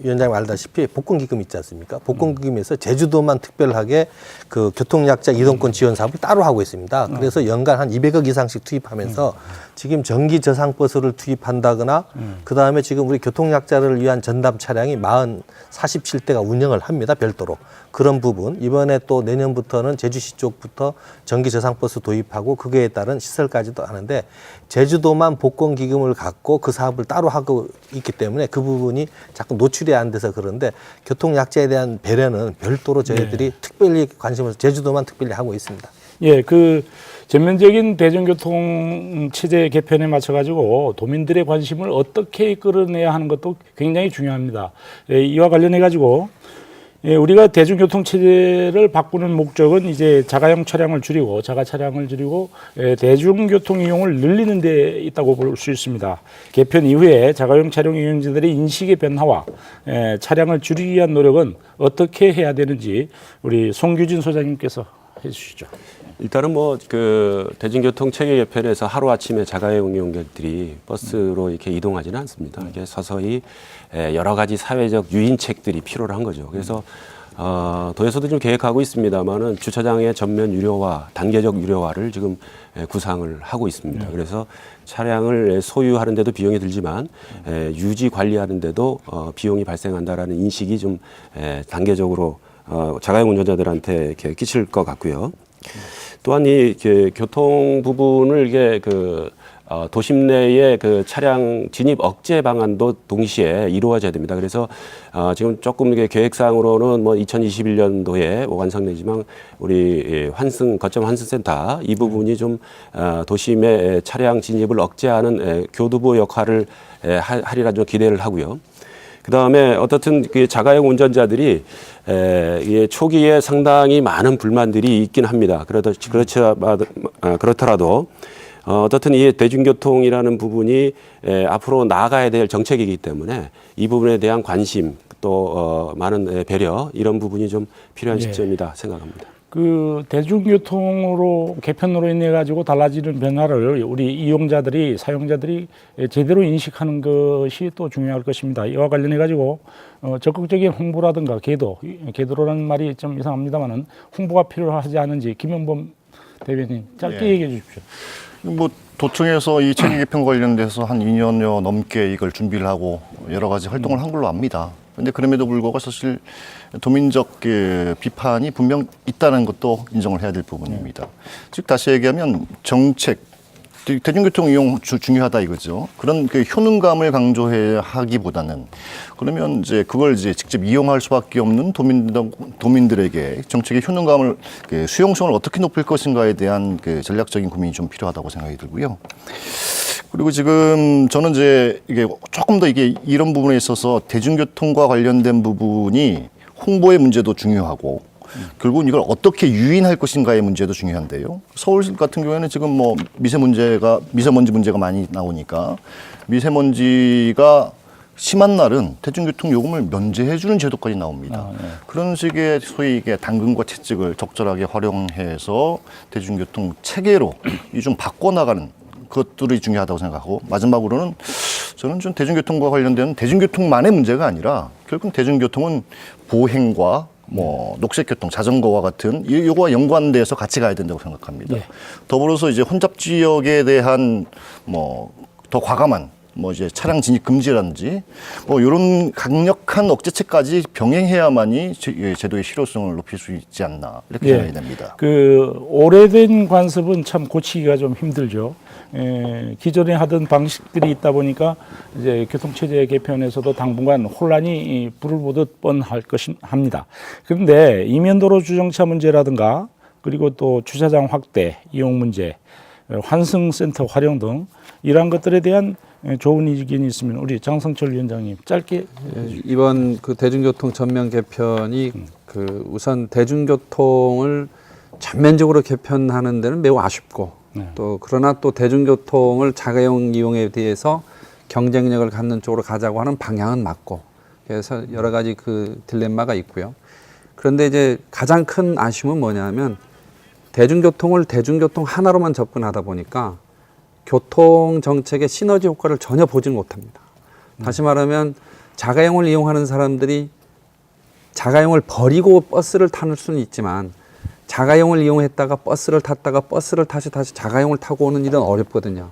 위원장님 알다시피 복권기금 있지 않습니까? 복권기금에서 제주도만 특별하게 그 교통약자 이동권 지원 사업을 따로 하고 있습니다. 그래서 연간 한 200억 이상씩 투입하면서 지금 전기 저상버스를 투입한다거나 그 다음에 지금 우리 교통약자를 위한 전담 차량이 47대가 운영을 합니다. 별도로. 그런 부분 이번에 또 내년부터는 제주시 쪽부터 전기 저상버스 도입하고 그거에 따른 시설까지도 하는데 제주도만 복권기금을 갖고 그 사업을 따로 하고 있기 때문에 그 부분이 자꾸 노출이 노출이 안 돼서 그런데 교통 약자에 대한 배려는 별도로 저희들이 특별히 관심을 제주도만 특별히 하고 있습니다. 예, 그 전면적인 대중교통 체제 개편에 맞춰 가지고 도민들의 관심을 어떻게 끌어내야 하는 것도 굉장히 중요합니다. 예, 이와 관련해 가지고 우리가 대중교통 체제를 바꾸는 목적은 이제 자가용 차량을 줄이고 자가 차량을 줄이고 대중교통 이용을 늘리는 데 있다고 볼 수 있습니다. 개편 이후에 자가용 차량 이용자들의 인식의 변화와 차량을 줄이기 위한 노력은 어떻게 해야 되는지 우리 송규진 소장님께서 해주시죠. 일단은 뭐 그 대중교통 체계 개편에서 하루 아침에 자가용 이용객들이 버스로 이렇게 이동하지는 않습니다. 이게 서서히 여러 가지 사회적 유인책들이 필요한 거죠. 그래서 도에서도 좀 계획하고 있습니다만은 주차장의 전면 유료화, 단계적 유료화를 지금 구상을 하고 있습니다. 그래서 차량을 소유하는데도 비용이 들지만 유지 관리하는데도 비용이 발생한다라는 인식이 좀 단계적으로 자가용 운전자들한테 이렇게 끼칠 것 같고요. 또한 이 교통 부분을 이게 도심 내의 그 차량 진입 억제 방안도 동시에 이루어져야 됩니다. 그래서 지금 조금 이게 계획상으로는 뭐 2021년도에 완성되지만 우리 거점 환승센터 이 부분이 좀 도심의 차량 진입을 억제하는 교두보 역할을 하리라 좀 기대를 하고요. 그 다음에 어떻든 그 자가용 운전자들이 초기에 상당히 많은 불만들이 있긴 합니다. 그렇더라도 어떻든 이 대중교통이라는 부분이 앞으로 나아가야 될 정책이기 때문에 이 부분에 대한 관심 또 많은 배려 이런 부분이 좀 필요한 시점이다 생각합니다. 그 대중교통으로 개편으로 인해 가지고 달라지는 변화를 우리 이용자들이 사용자들이 제대로 인식하는 것이 또 중요할 것입니다. 이와 관련해 가지고 적극적인 홍보라든가 계도라는 말이 좀 이상합니다만은 홍보가 필요하지 않은지 김영범 대변인 짧게 얘기해 주십시오. 뭐 도청에서 이 체계 개편 관련돼서 한 2년여 넘게 이걸 준비를 하고 여러 가지 활동을 한 걸로 압니다. 근데 그럼에도 불구하고 사실 도민적 비판이 분명 있다는 것도 인정을 해야 될 부분입니다. 즉 다시 얘기하면 정책, 대중교통 이용 중요하다 이거죠. 그런 그 효능감을 강조해야 하기보다는 그러면 이제 그걸 이제 직접 이용할 수밖에 없는 도민들에게 정책의 효능감을 수용성을 어떻게 높일 것인가에 대한 그 전략적인 고민이 좀 필요하다고 생각이 들고요. 그리고 지금 저는 이제 이게 조금 더 이게 이런 부분에 있어서 대중교통과 관련된 부분이 홍보의 문제도 중요하고 결국은 이걸 어떻게 유인할 것인가의 문제도 중요한데요. 서울 같은 경우에는 지금 뭐 미세먼지 문제가 많이 나오니까 미세먼지가 심한 날은 대중교통 요금을 면제해주는 제도까지 나옵니다. 그런 식의 소위 이게 당근과 채찍을 적절하게 활용해서 대중교통 체계로 이 좀 바꿔나가는 그것들이 중요하다고 생각하고 마지막으로는 저는 좀 대중교통과 관련된 대중교통만의 문제가 아니라 결국 대중교통은 보행과 뭐 녹색교통, 자전거와 같은 이거와 연관돼서 같이 가야 된다고 생각합니다. 더불어서 이제 혼잡 지역에 대한 뭐 더 과감한 뭐 이제 차량 진입 금지라든지 뭐 이런 강력한 억제책까지 병행해야만이 제도의 실효성을 높일 수 있지 않나 이렇게 생각이 됩니다. 그 오래된 관습은 참 고치기가 좀 힘들죠. 기존에 하던 방식들이 있다 보니까 이제 교통체제 개편에서도 당분간 혼란이 불을 보듯 뻔할 합니다. 그런데 이면도로 주정차 문제라든가 그리고 또 주차장 확대, 이용 문제, 환승센터 활용 등 이러한 것들에 대한 좋은 의견이 있으면 우리 장성철 위원장님 짧게 이번 그 대중교통 전면 개편이 그 우선 대중교통을 전면적으로 개편하는 데는 매우 아쉽고 또 그러나 또 대중교통을 자가용 이용에 대해서 경쟁력을 갖는 쪽으로 가자고 하는 방향은 맞고 그래서 여러 가지 그 딜레마가 있고요. 그런데 이제 가장 큰 아쉬움은 뭐냐면 대중교통을 대중교통 하나로만 접근하다 보니까 교통 정책의 시너지 효과를 전혀 보지는 못합니다. 다시 말하면 자가용을 이용하는 사람들이 자가용을 버리고 버스를 타는 수는 있지만 자가용을 이용했다가 버스를 탔다가 버스를 다시 자가용을 타고 오는 일은 어렵거든요.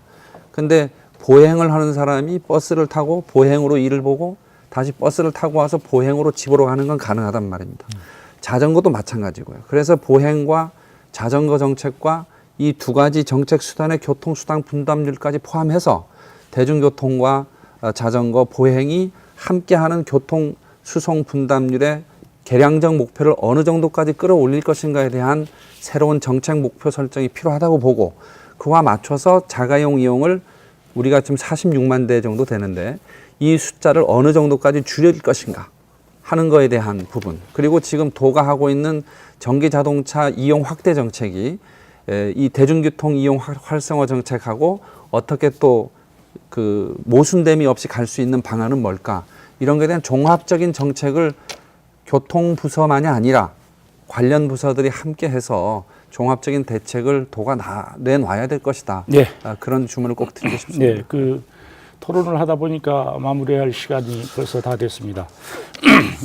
근데 보행을 하는 사람이 버스를 타고 보행으로 일을 보고 다시 버스를 타고 와서 보행으로 집으로 가는 건 가능하단 말입니다. 자전거도 마찬가지고요. 그래서 보행과 자전거 정책과 이 두 가지 정책 수단의 교통수단 분담률까지 포함해서 대중교통과 자전거, 보행이 함께하는 교통 수송 분담률의 계량적 목표를 어느 정도까지 끌어올릴 것인가에 대한 새로운 정책 목표 설정이 필요하다고 보고 그와 맞춰서 자가용 이용을 우리가 지금 46만 대 정도 되는데 이 숫자를 어느 정도까지 줄일 것인가 하는 거에 대한 부분, 그리고 지금 도가 하고 있는 전기 자동차 이용 확대 정책이 이 대중교통 이용 활성화 정책하고 어떻게 또 그 모순됨이 없이 갈 수 있는 방안은 뭘까, 이런 것에 대한 종합적인 정책을 교통부서만이 아니라 관련 부서들이 함께 해서 종합적인 대책을 도가 내놔야 될 것이다. 네. 그런 주문을 꼭 드리고 싶습니다. 네, 그 토론을 하다 보니까 마무리할 시간이 벌써 다 됐습니다.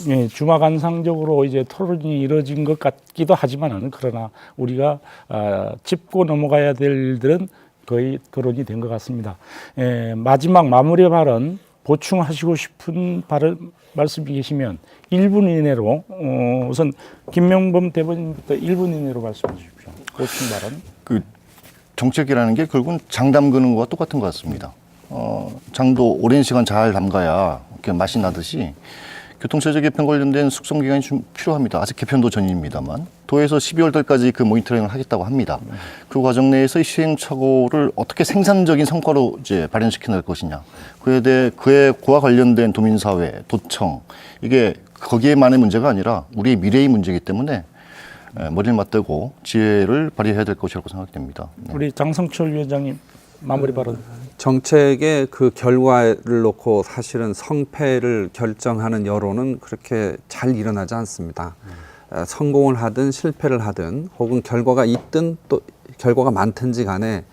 예, 주마관상적으로 이제 토론이 이루어진 것 같기도 하지만은 그러나 우리가 짚고 넘어가야 될 일들은 거의 거론이 된 것 같습니다. 예, 마지막 마무리 발언 보충하시고 싶은 말씀이 계시면 1분 이내로 우선 김명범 대변인부터 1분 이내로 말씀해 주십시오. 보충 발언. 그 정책이라는 게 결국은 장 담그는 것과 똑같은 것 같습니다. 장도 오랜 시간 잘 담가야 이렇게 맛이 나듯이 교통체제 개편 관련된 숙성 기간이 좀 필요합니다. 아직 개편도 전입니다만 도에서 12월 달까지 그 모니터링을 하겠다고 합니다. 그 과정 내에서 이 시행착오를 어떻게 생산적인 성과로 이제 발현시켜낼 것이냐, 그와 관련된 도민사회, 도청, 이게 거기에만의 문제가 아니라 우리의 미래의 문제이기 때문에 머리를 맞대고 지혜를 발휘해야 될 것이라고 생각이 됩니다. 네. 우리 장성철 위원장님 마무리 발언. 정책의 그 결과를 놓고 사실은 성패를 결정하는 여론은 그렇게 잘 일어나지 않습니다. 성공을 하든 실패를 하든 혹은 결과가 있든 또 결과가 많든지 간에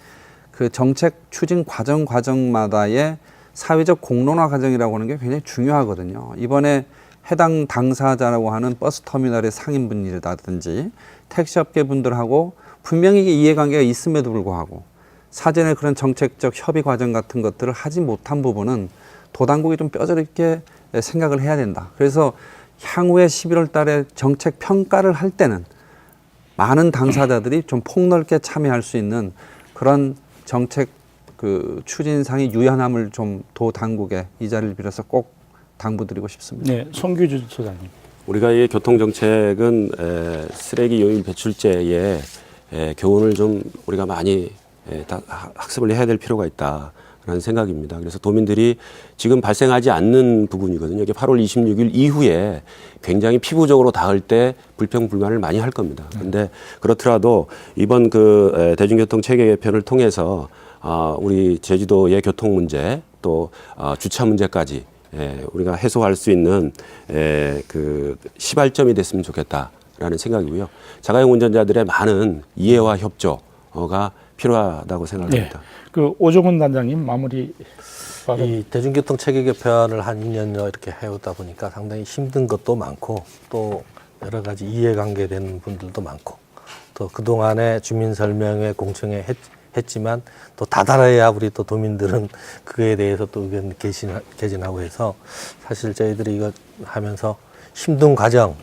그 정책 추진 과정마다의 사회적 공론화 과정이라고 하는 게 굉장히 중요하거든요. 이번에 해당 당사자라고 하는 버스터미널의 상인분이라든지 택시업계 분들하고 분명히 이해관계가 있음에도 불구하고 사전에 그런 정책적 협의 과정 같은 것들을 하지 못한 부분은 도당국이 좀 뼈저리게 생각을 해야 된다. 그래서 향후에 11월 달에 정책 평가를 할 때는 많은 당사자들이 좀 폭넓게 참여할 수 있는 그런 정책 그 추진상의 유연함을 좀 도당국에 이 자리를 빌어서 꼭 당부드리고 싶습니다. 네, 송규주 소장님. 우리가 이 교통정책은 쓰레기 요인 배출제의 교훈을 좀 우리가 많이 다 학습을 해야 될 필요가 있다라는 생각입니다. 그래서 도민들이 지금 발생하지 않는 부분이거든요. 이게 8월 26일 이후에 굉장히 피부적으로 닿을 때 불평불만을 많이 할 겁니다. 그런데 그렇더라도 이번 그 대중교통 체계 개편을 통해서 우리 제주도의 교통 문제 또 주차 문제까지 우리가 해소할 수 있는 그 시발점이 됐으면 좋겠다라는 생각이고요. 자가용 운전자들의 많은 이해와 협조가 필요하다고 생각합니다. 네. 그 오종훈 단장님 마무리 발언. 이 대중교통 체계 개편을 한 2년여 이렇게 해오다 보니까 상당히 힘든 것도 많고 또 여러 가지 이해관계 되는 분들도 많고 또 그동안에 주민 설명회 공청회 했지만 또 다달아야 우리 또 도민들은 그에 대해서 또 의견 개진하고 해서 사실 저희들이 이거 하면서 힘든 과정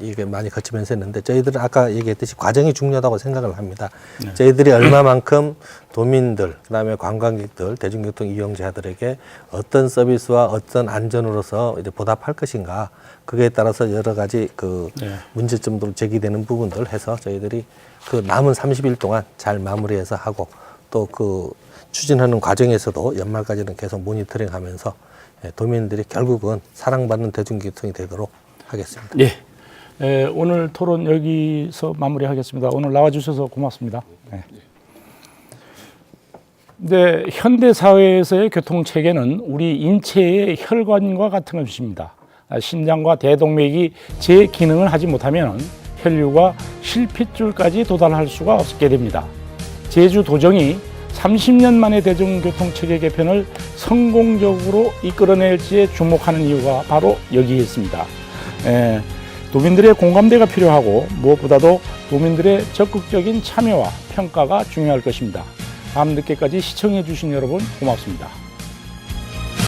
이게 많이 거치면서 했는데 저희들은 아까 얘기했듯이 과정이 중요하다고 생각을 합니다. 네. 저희들이 얼마만큼 도민들, 그다음에 관광객들, 대중교통 이용자들에게 어떤 서비스와 어떤 안전으로서 이제 보답할 것인가, 그에 따라서 여러 가지 그 문제점도 제기되는 부분들 해서 저희들이 그 남은 30일 동안 잘 마무리해서 하고 또 그 추진하는 과정에서도 연말까지는 계속 모니터링하면서 도민들이 결국은 사랑받는 대중교통이 되도록 하겠습니다. 예. 오늘 토론 여기서 마무리하겠습니다. 오늘 나와주셔서 고맙습니다. 네, 현대 사회에서의 교통 체계는 우리 인체의 혈관과 같은 것입니다. 신장과 대동맥이 제 기능을 하지 못하면 혈류가 실핏줄까지 도달할 수가 없게 됩니다. 제주도정이 30년 만에 대중교통 체계 개편을 성공적으로 이끌어낼지에 주목하는 이유가 바로 여기에 있습니다. 도민들의 공감대가 필요하고 무엇보다도 도민들의 적극적인 참여와 평가가 중요할 것입니다. 밤늦게까지 시청해 주신 여러분 고맙습니다.